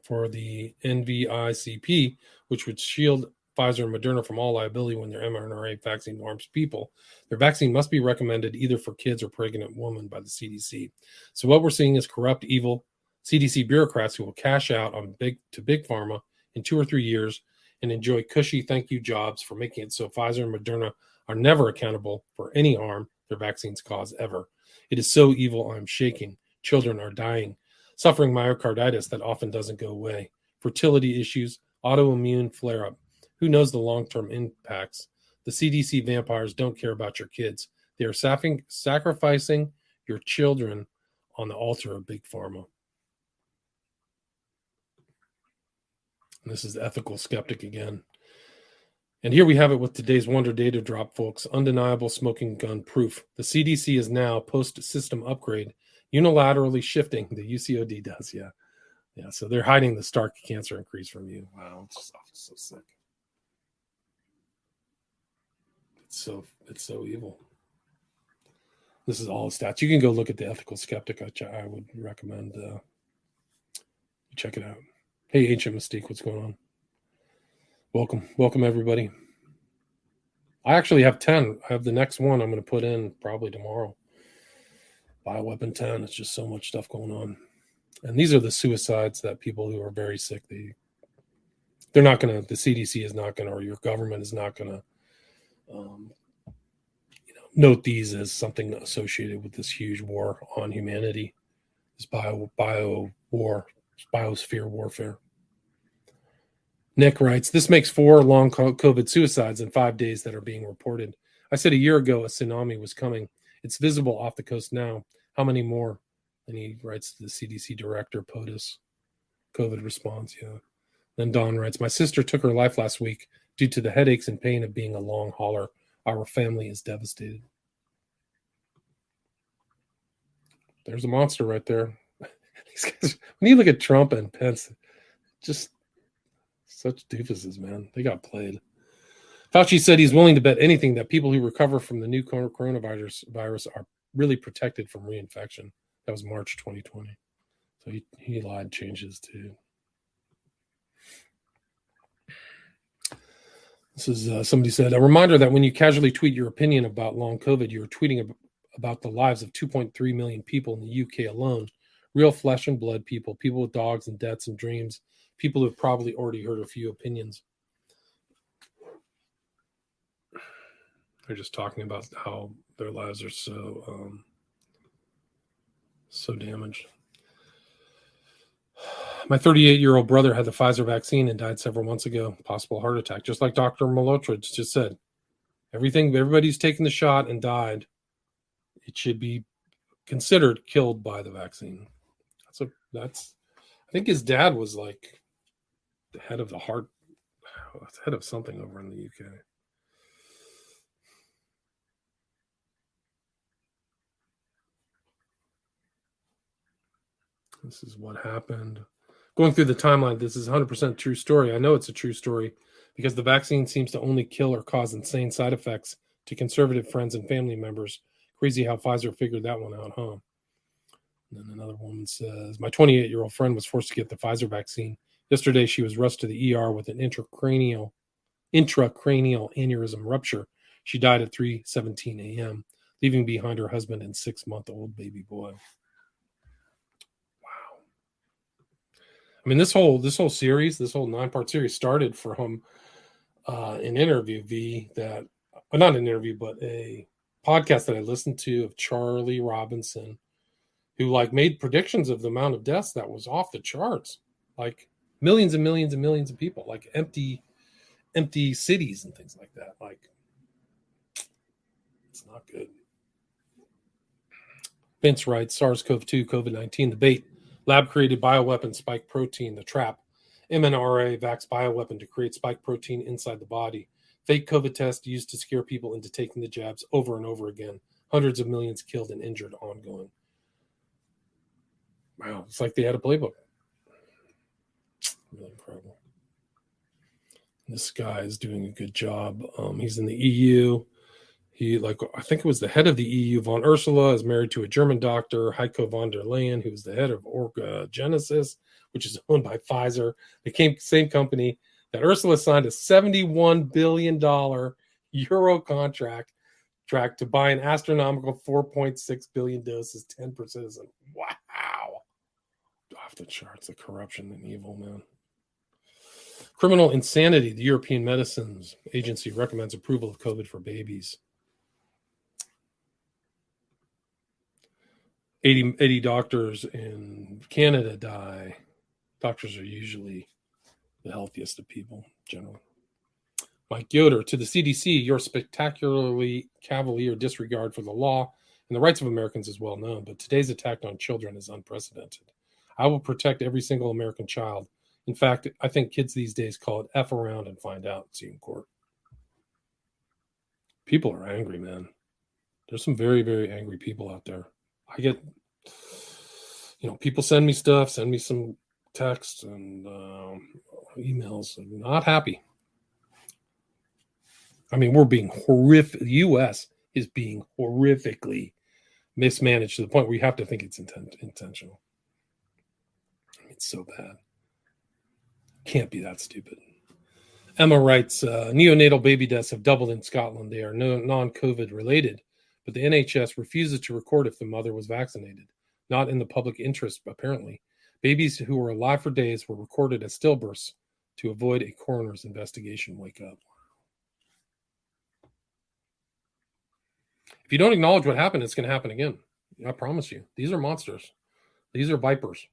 S1: for the NVICP, which would shield Pfizer and Moderna from all liability when their mRNA vaccine harms people, their vaccine must be recommended either for kids or pregnant women by the CDC. So what we're seeing is corrupt, evil CDC bureaucrats who will cash out on big pharma in 2 or 3 years and enjoy cushy thank you jobs for making it so Pfizer and Moderna are never accountable for any harm their vaccines cause ever. It is so evil, I'm shaking. Children are dying, suffering myocarditis that often doesn't go away, fertility issues, autoimmune flare-up. Who knows the long-term impacts? The CDC vampires don't care about your kids. They are sacrificing your children on the altar of big pharma. And this is the ethical skeptic again. And here we have it with today's Wonder Data Drop, folks. Undeniable smoking gun proof. The CDC is now, post-system upgrade, unilaterally shifting. The UCOD does, yeah. Yeah, so they're hiding the stark cancer increase from you. Wow, it's so sick. It's so evil. This is all the stats. You can go look at the ethical skeptic. I would recommend check it out. Hey, Ancient Mystique, what's going on? Welcome everybody. I actually have 10. I have the next one I'm going to put in probably tomorrow. Bioweapon 10. It's just so much stuff going on. And these are the suicides that people who are very sick, they're not going to, the CDC is not going to, or your government is not going to note these as something associated with this huge war on humanity, this biosphere warfare. Nick writes, this makes 4 long COVID suicides in 5 days that are being reported. I said a year ago a tsunami was coming. It's visible off the coast now. How many more? And he writes to the CDC director, POTUS, COVID response. Yeah. Then Don writes, my sister took her life last week due to the headaches and pain of being a long hauler. Our family is devastated. There's a monster right there. These guys, when you look at Trump and Pence, just such doofuses, man. They got played. Fauci said he's willing to bet anything that people who recover from the new coronavirus are really protected from reinfection. That was March 2020. So he lied, changes too. This is somebody said, a reminder that when you casually tweet your opinion about long COVID, you're tweeting about the lives of 2.3 million people in the UK alone. Real flesh and blood people, people with dogs and debts and dreams, people who have probably already heard a few opinions. They're just talking about how their lives are so damaged. My 38-year-old brother had the Pfizer vaccine and died several months ago. Possible heart attack, just like Dr. Malhotra just said. Everybody's taken the shot and died. It should be considered killed by the vaccine. That's. I think his dad was like the head of the heart, head of something over in the UK. This is what happened. Going through the timeline, this is 100% true story. I know it's a true story because the vaccine seems to only kill or cause insane side effects to conservative friends and family members. Crazy how Pfizer figured that one out, huh? And then another woman says, my 28-year-old friend was forced to get the Pfizer vaccine. Yesterday, she was rushed to the ER with an intracranial aneurysm rupture. She died at 3:17 a.m., leaving behind her husband and 6-month-old baby boy. I mean, this whole series, this whole 9-part series started from an interview, not an interview, but a podcast that I listened to of Charlie Robinson, who like made predictions of the amount of deaths that was off the charts, like millions and millions and millions of people, like empty cities and things like that. Like, it's not good. Vince writes, SARS-CoV-2, COVID-19, the bait. Lab-created bioweapon spike protein, the trap. mRNA vax bioweapon to create spike protein inside the body. Fake COVID test used to scare people into taking the jabs over and over again. Hundreds of millions killed and injured ongoing. Wow, it's like they had a playbook. Really incredible. This guy is doing a good job. He's in the EU. I think it was the head of the EU, von Ursula, is married to a German doctor, Heiko von der Leyen, who's the head of Orgagenesis, which is owned by Pfizer. The same company that Ursula signed a $71 billion euro contract to buy an astronomical 4.6 billion doses, 10%. Wow. Off the charts, the corruption and evil, man. Criminal insanity. The European Medicines Agency recommends approval of COVID for babies. 80 doctors in Canada die. Doctors are usually the healthiest of people, generally. Mike Yoder, to the CDC, your spectacularly cavalier disregard for the law and the rights of Americans is well known, but today's attack on children is unprecedented. I will protect every single American child. In fact, I think kids these days call it F around and find out, see in court. People are angry, man. There's some very, very angry people out there. I get, people send me stuff, send me some texts and emails. I'm not happy. I mean, we're being horrific. The U.S. is being horrifically mismanaged to the point where you have to think it's intentional. It's so bad. Can't be that stupid. Emma writes, neonatal baby deaths have doubled in Scotland. They are non-COVID related, but the NHS refuses to record if the mother was vaccinated. Not in the public interest, apparently. Babies who were alive for days were recorded as stillbirths to avoid a coroner's investigation. Wake up. If you don't acknowledge what happened, it's going to happen again. I promise you. These are monsters. These are vipers.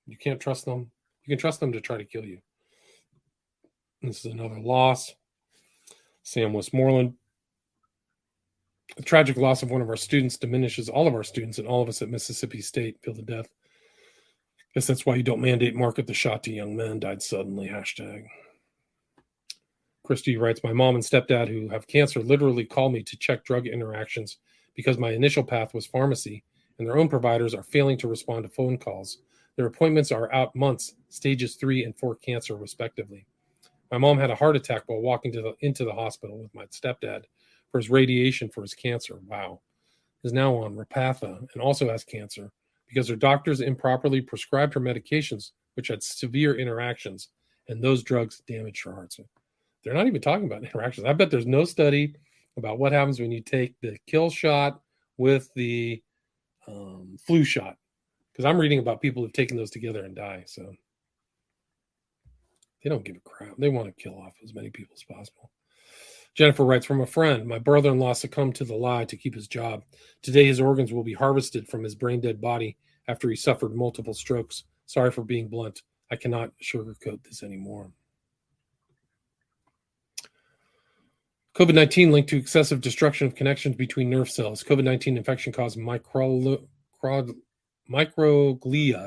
S1: You can't trust them. You can trust them to try to kill you. This is another loss. Sam Westmoreland The tragic loss of one of our students diminishes all of our students, and all of us at Mississippi State feel the death. Guess that's why you don't mandate market the shot to young men. Died suddenly. Hashtag. Christy writes, my mom and stepdad who have cancer literally call me to check drug interactions because my initial path was pharmacy, and their own providers are failing to respond to phone calls. Their appointments are out months, stages 3 and 4 cancer, respectively. My mom had a heart attack while walking into the hospital with my stepdad for his radiation for his cancer. Wow. Is now on Repatha and also has cancer because her doctors improperly prescribed her medications, which had severe interactions, and those drugs damaged her heart. So they're not even talking about interactions. I bet there's no study about what happens when you take the kill shot with the flu shot, because I'm reading about people who've taken those together and die. So they don't give a crap. They want to kill off as many people as possible. Jennifer writes, from a friend, my brother-in-law succumbed to the lie to keep his job. Today, his organs will be harvested from his brain-dead body after he suffered multiple strokes. Sorry for being blunt. I cannot sugarcoat this anymore. COVID-19 linked to excessive destruction of connections between nerve cells. COVID-19 infection caused microglia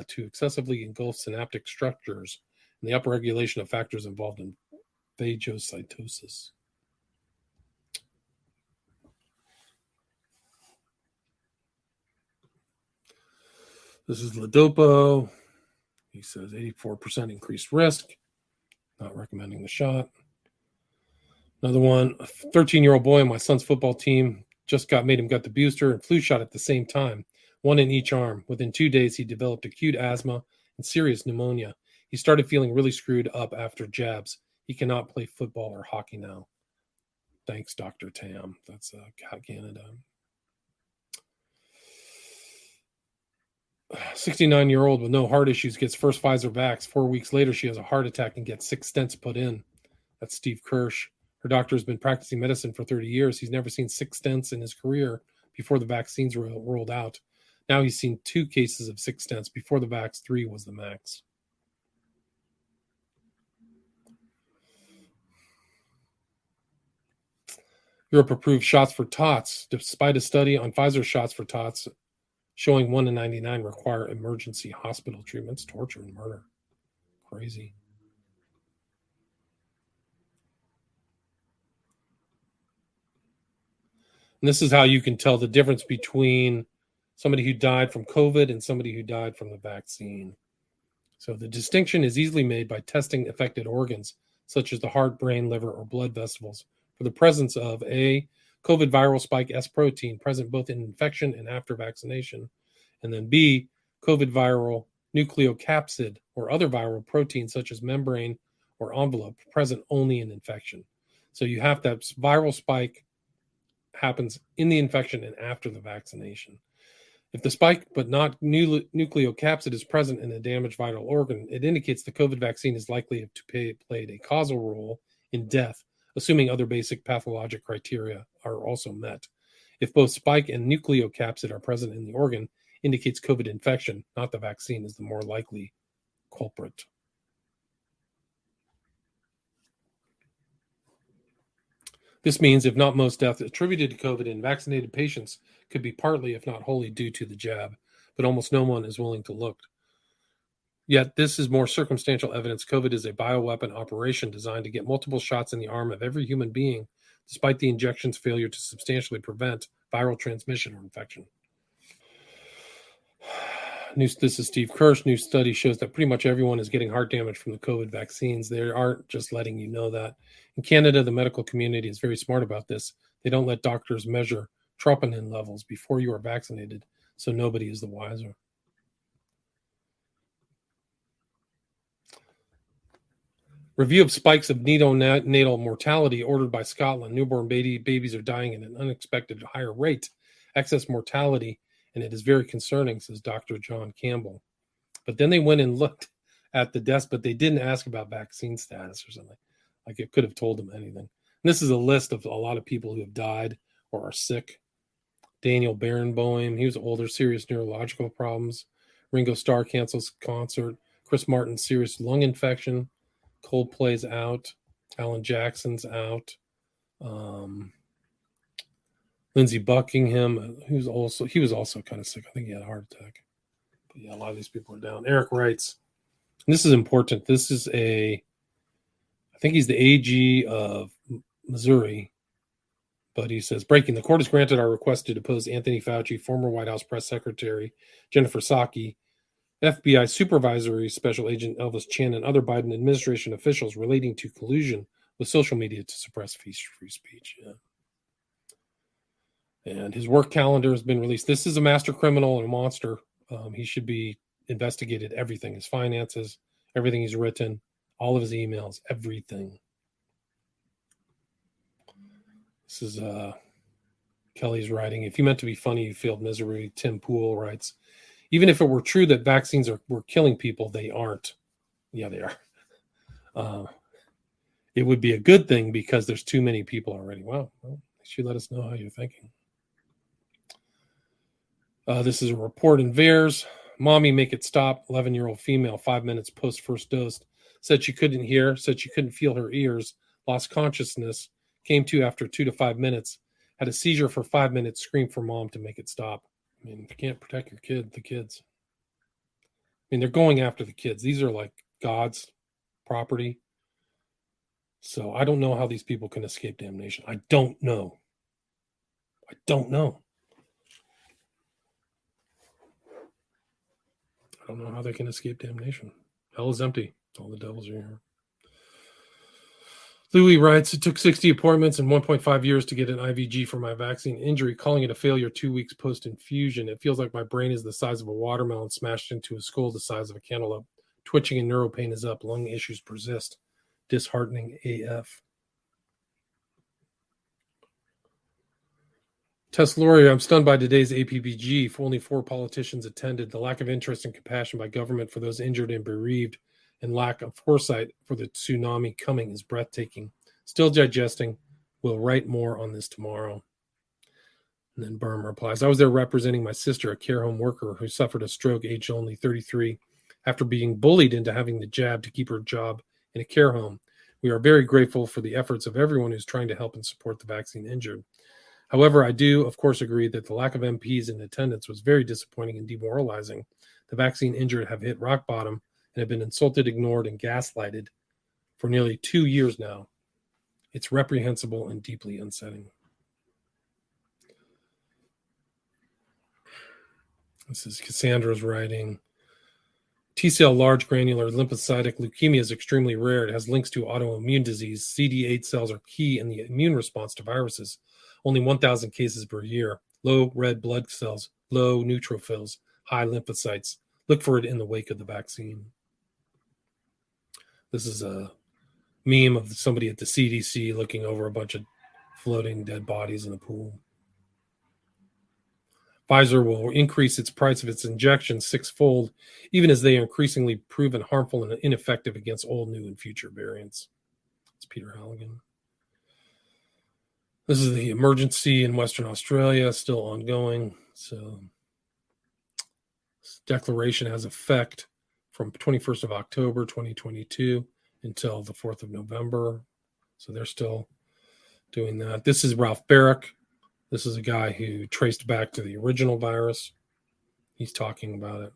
S1: to excessively engulf synaptic structures and the upregulation of factors involved in phagocytosis. This is Ledopo. He says 84% increased risk. Not recommending the shot. Another one, a 13-year-old boy on my son's football team just made him get the booster and flu shot at the same time, one in each arm. Within 2 days, he developed acute asthma and serious pneumonia. He started feeling really screwed up after jabs. He cannot play football or hockey now. Thanks, Dr. Tam. That's Canada. 69-year-old with no heart issues gets first Pfizer vax. 4 weeks later, she has a heart attack and gets 6 stents put in. That's Steve Kirsch. Her doctor has been practicing medicine for 30 years. He's never seen 6 stents in his career before the vaccines were rolled out. Now he's seen 2 cases of 6 stents. Before the vax, 3 was the max. Europe approved shots for tots, despite a study on Pfizer shots for tots showing 1 in 99 require emergency hospital treatments, torture, and murder. Crazy. And this is how you can tell the difference between somebody who died from COVID and somebody who died from the vaccine. So the distinction is easily made by testing affected organs, such as the heart, brain, liver, or blood vessels, for the presence of A, COVID viral spike S protein present both in infection and after vaccination, and then B, COVID viral nucleocapsid or other viral proteins such as membrane or envelope present only in infection. So you have that viral spike happens in the infection and after the vaccination. If the spike but not nucleocapsid is present in a damaged vital organ, it indicates the COVID vaccine is likely to played a causal role in death, assuming other basic pathologic criteria are also met. If both spike and nucleocapsid are present in the organ, indicates COVID infection, not the vaccine, is the more likely culprit. This means, if not most deaths attributed to COVID in vaccinated patients could be partly, if not wholly, due to the jab, but almost no one is willing to look. Yet this is more circumstantial evidence COVID is a bioweapon operation designed to get multiple shots in the arm of every human being, despite the injection's failure to substantially prevent viral transmission or infection. This is Steve Kirsch. New study shows that pretty much everyone is getting heart damage from the COVID vaccines. They aren't just letting you know that. In Canada, the medical community is very smart about this. They don't let doctors measure troponin levels before you are vaccinated, so nobody is the wiser. Review of spikes of neonatal mortality ordered by Scotland. Newborn babies are dying at an unexpected higher rate. Excess mortality, and it is very concerning, says Dr. John Campbell. But then they went and looked at the deaths, but they didn't ask about vaccine status or something. Like it could have told them anything. And this is a list of a lot of people who have died or are sick. Daniel Barenboim, he was older, serious neurological problems. Ringo Starr cancels concert. Chris Martin, serious lung infection. Coldplay's out. Alan Jackson's out. Lindsey Buckingham, he was also kind of sick. I think he had a heart attack. But yeah, a lot of these people are down. Eric writes, and this is important. I think he's the AG of Missouri, but he says, breaking, the court has granted our request to depose Anthony Fauci, former White House press secretary Jennifer Psaki, FBI supervisory special agent Elvis Chan, and other Biden administration officials relating to collusion with social media to suppress free speech. Yeah. And his work calendar has been released. This is a master criminal and a monster. He should be investigated. Everything, his finances, everything he's written, all of his emails, everything. This is Kelly's writing. If you meant to be funny, you failed miserably. Tim Poole writes, even if it were true that vaccines were killing people, they aren't. Yeah, they are. It would be a good thing because there's too many people already. Well, you should let us know how you're thinking. This is a report in VAERS. Mommy, make it stop. 11-year-old female, 5 minutes post first dose. Said she couldn't hear, said she couldn't feel her ears, lost consciousness, came to after 2 to 5 minutes, had a seizure for 5 minutes, screamed for mom to make it stop. I mean, you can't protect the kids. I mean, they're going after the kids. These are like God's property. So I don't know how these people can escape damnation. I don't know. I don't know how they can escape damnation. Hell is empty. All the devils are here. Louis writes, it took 60 appointments and 1.5 years to get an IVG for my vaccine injury, calling it a failure 2 weeks post-infusion. It feels like my brain is the size of a watermelon smashed into a skull the size of a cantaloupe. Twitching and neuropain is up. Lung issues persist. Disheartening AF. Tesloria, I'm stunned by today's APBG. Only 4 politicians attended. The lack of interest and compassion by government for those injured and bereaved and lack of foresight for the tsunami coming is breathtaking. Still digesting. We'll write more on this tomorrow. And then Burm replies, I was there representing my sister, a care home worker who suffered a stroke aged only 33 after being bullied into having the jab to keep her job in a care home. We are very grateful for the efforts of everyone who's trying to help and support the vaccine injured. However, I do, of course, agree that the lack of MPs in attendance was very disappointing and demoralizing. The vaccine injured have hit rock bottom and have been insulted, ignored, and gaslighted for nearly 2 years now. It's reprehensible and deeply unsettling. This is Cassandra's writing. T-cell large granular lymphocytic leukemia is extremely rare. It has links to autoimmune disease. CD8 cells are key in the immune response to viruses. Only 1,000 cases per year. Low red blood cells, low neutrophils, high lymphocytes. Look for it in the wake of the vaccine. This is a meme of somebody at the CDC looking over a bunch of floating dead bodies in a pool. Pfizer will increase its price of its injections 6-fold, even as they are increasingly proven harmful and ineffective against old, new, and future variants. It's Peter Halligan. This is the emergency in Western Australia, still ongoing. So, this declaration has effect from 21st of October, 2022 until the 4th of November. So they're still doing that. This is Ralph Barrick. This is a guy who traced back to the original virus. He's talking about it.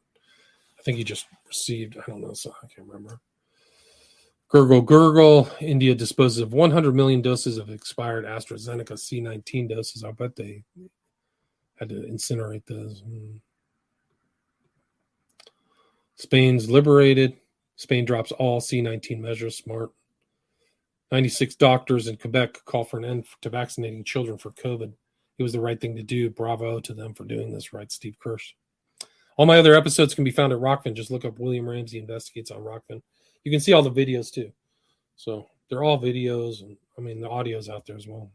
S1: I think he just received, I don't know, so I can't remember. Gurgle. India disposes of 100 million doses of expired AstraZeneca C19 doses. I bet they had to incinerate those. Spain's liberated. Spain drops all C19 measures. Smart. 96 doctors in Quebec call for an end to vaccinating children for COVID. It was the right thing to do. Bravo to them for doing this, writes Steve Kirsch. All my other episodes can be found at Rockfin. Just look up William Ramsey Investigates on Rockfin. You can see all the videos too. So they're all videos, and I mean the audio's out there as well.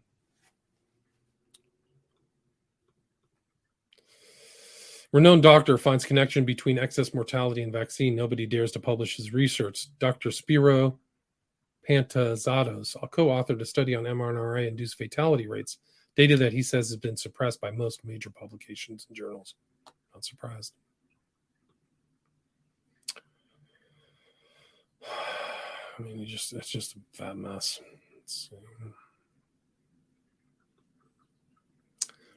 S1: Renowned doctor finds connection between excess mortality and vaccine. Nobody dares to publish his research. Dr. Spiro Pantazatos, a co-authored a study on mRNA-induced fatality rates, data that he says has been suppressed by most major publications and journals. Not surprised. I mean, it's just a bad mess.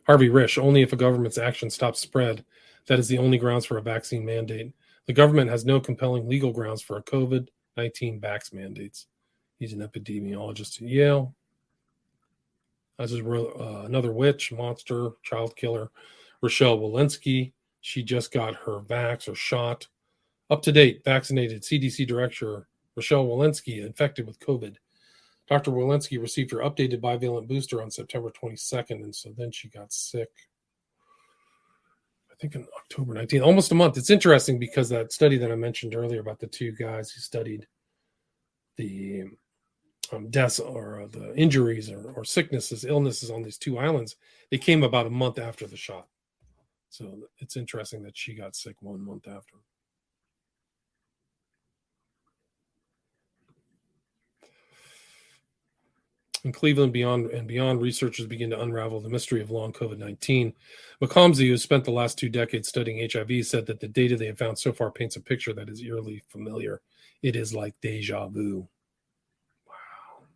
S1: Harvey Risch, only if a government's action stops spread, that is the only grounds for a vaccine mandate. The government has no compelling legal grounds for a COVID-19 vax mandates. He's an epidemiologist at Yale. I just wrote another witch, monster, child killer, Rochelle Walensky. She just got her vax or shot. Up to date, vaccinated CDC director Rochelle Walensky infected with COVID. Dr. Walensky received her updated bivalent booster on September 22nd, and so then she got sick, I think, on October 19th, almost a month. It's interesting because that study that I mentioned earlier about the two guys who studied the deaths or the injuries or sicknesses, illnesses on these two islands, they came about a month after the shot. So it's interesting that she got sick 1 month after. In Cleveland, beyond, researchers begin to unravel the mystery of long COVID-19. McComsey, who spent the last 2 decades studying HIV, said that the data they have found so far paints a picture that is eerily familiar. It is like deja vu. Wow.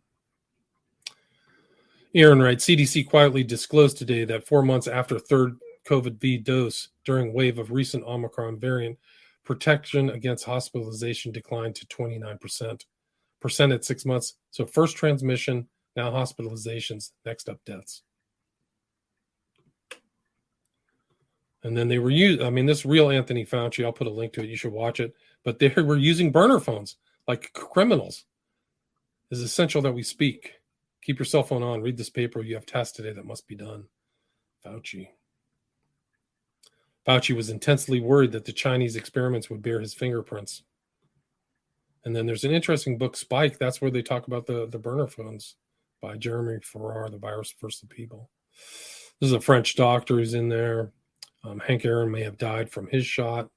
S1: Aaron writes, CDC quietly disclosed today that 4 months after third COVID-V dose during wave of recent Omicron variant, protection against hospitalization declined to 29% at 6 months. So first transmission, now hospitalizations, next up deaths. And then they were this real Anthony Fauci, I'll put a link to it, you should watch it, but they were using burner phones like criminals. It's essential that we speak. Keep your cell phone on, read this paper, you have tests today that must be done. Fauci was intensely worried that the Chinese experiments would bear his fingerprints. And then there's an interesting book, Spike, that's where they talk about the burner phones by Jeremy Farrar, The Virus versus the People. This is a French doctor who's in there. Hank Aaron may have died from his shot.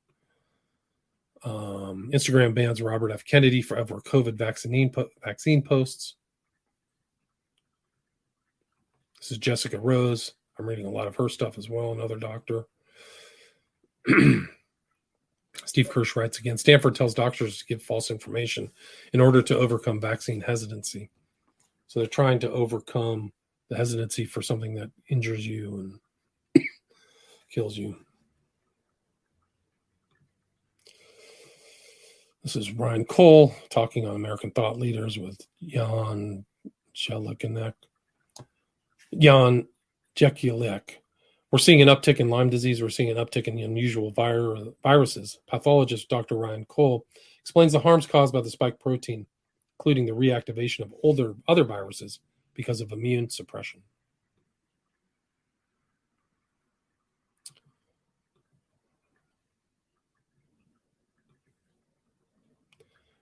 S1: Instagram bans Robert F. Kennedy for COVID vaccine posts. This is Jessica Rose. I'm reading a lot of her stuff as well, another doctor. Steve Kirsch writes again, Stanford tells doctors to give false information in order to overcome vaccine hesitancy. So they're trying to overcome the hesitancy for something that injures you and kills you. This is Ryan Cole talking on American Thought Leaders with Jan Jekielek. We're seeing an uptick in Lyme disease. We're seeing an uptick in the unusual viruses. Pathologist Dr. Ryan Cole explains the harms caused by the spike protein, including the reactivation of other viruses because of immune suppression.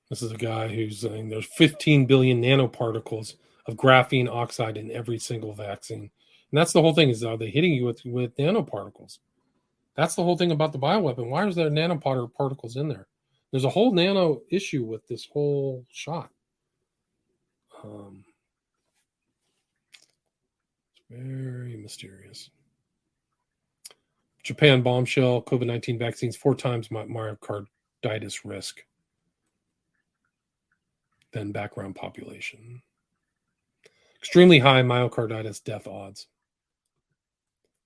S1: This is a guy who's saying there's 15 billion nanoparticles of graphene oxide in every single vaccine. And that's the whole thing, is are they hitting you with nanoparticles? That's the whole thing about the bioweapon. Why is there nanoparticles in there? There's a whole nano issue with this whole shot. It's very mysterious. Japan bombshell, COVID-19 vaccines 4 times myocarditis risk than background population. Extremely high myocarditis death odds.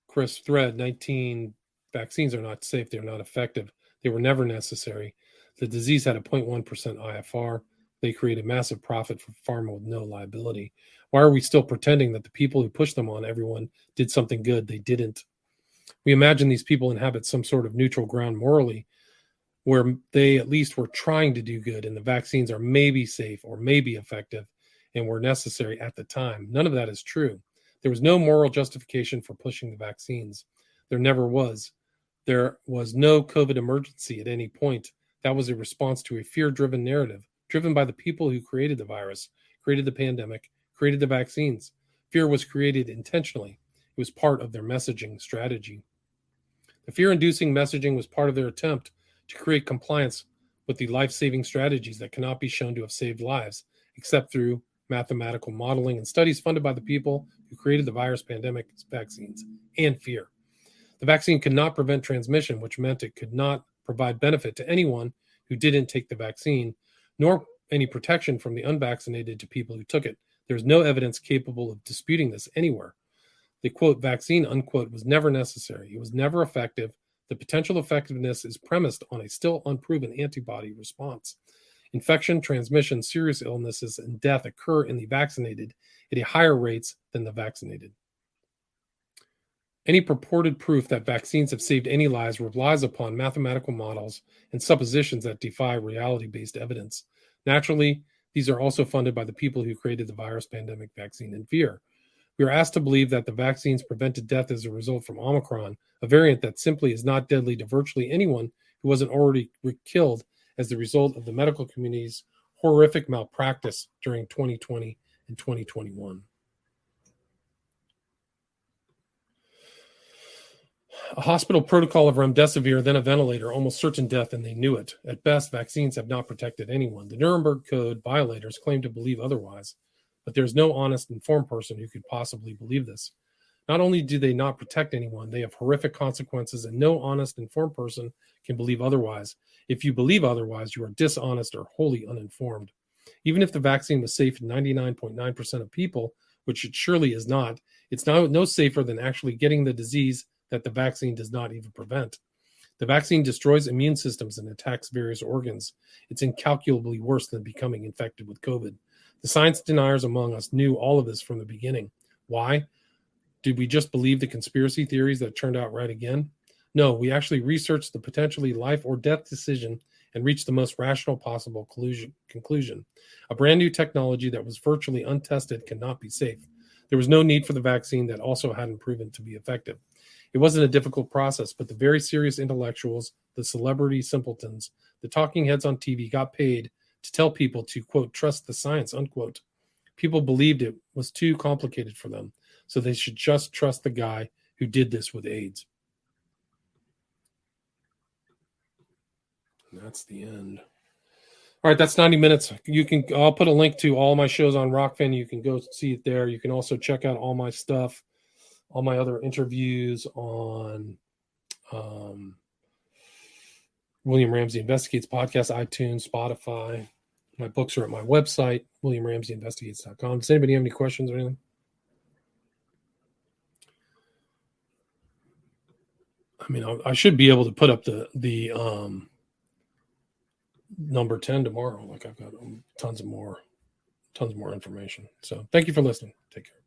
S1: Chris Thread, 19 vaccines are not safe. They're not effective. They were never necessary. The disease had a 0.1% IFR. They created massive profit for pharma with no liability. Why are we still pretending that the people who pushed them on everyone did something good? They didn't. We imagine these people inhabit some sort of neutral ground morally, where they at least were trying to do good, and the vaccines are maybe safe or maybe effective and were necessary at the time. None of that is true. There was no moral justification for pushing the vaccines. There never was. There was no COVID emergency at any point. That was a response to a fear-driven narrative, driven by the people who created the virus, created the pandemic, created the vaccines. Fear was created intentionally. It was part of their messaging strategy. The fear-inducing messaging was part of their attempt to create compliance with the life-saving strategies that cannot be shown to have saved lives, except through mathematical modeling and studies funded by the people who created the virus, pandemic, vaccines, and fear. The vaccine could not prevent transmission, which meant it could not provide benefit to anyone who didn't take the vaccine, nor any protection from the unvaccinated to people who took it. There's no evidence capable of disputing this anywhere. The, quote, vaccine, unquote, was never necessary. It was never effective. The potential effectiveness is premised on a still unproven antibody response. Infection, transmission, serious illnesses, and death occur in the vaccinated at a higher rates than the vaccinated. Any purported proof that vaccines have saved any lives relies upon mathematical models and suppositions that defy reality-based evidence. Naturally, these are also funded by the people who created the virus, pandemic, vaccine, and fear. We are asked to believe that the vaccines prevented death as a result from Omicron, a variant that simply is not deadly to virtually anyone who wasn't already killed as the result of the medical community's horrific malpractice during 2020 and 2021. A hospital protocol of remdesivir, then a ventilator, almost certain death, and they knew it. At best, vaccines have not protected anyone. The Nuremberg Code violators claim to believe otherwise, but there's no honest, informed person who could possibly believe this. Not only do they not protect anyone, they have horrific consequences, and no honest, informed person can believe otherwise. If you believe otherwise, you are dishonest or wholly uninformed. Even if the vaccine was safe in 99.9% of people, which it surely is not, it's no safer than actually getting the disease that the vaccine does not even prevent. The vaccine destroys immune systems and attacks various organs. It's incalculably worse than becoming infected with COVID. The science deniers among us knew all of this from the beginning. Why? Did we just believe the conspiracy theories that turned out right again? No, we actually researched the potentially life or death decision and reached the most rational possible conclusion. A brand new technology that was virtually untested cannot be safe. There was no need for the vaccine that also hadn't proven to be effective. It wasn't a difficult process, but the very serious intellectuals, the celebrity simpletons, the talking heads on TV got paid to tell people to, quote, trust the science, unquote. People believed it was too complicated for them, so they should just trust the guy who did this with AIDS. And that's the end. All right, that's 90 minutes. I'll put a link to all my shows on Rockfin. You can go see it there. You can also check out all my stuff, all my other interviews on William Ramsey Investigates podcast, iTunes, Spotify. My books are at my website, WilliamRamseyInvestigates.com. Does anybody have any questions or anything? I mean, I should be able to put up the number 10 tomorrow. Like I've got tons more information. So thank you for listening. Take care.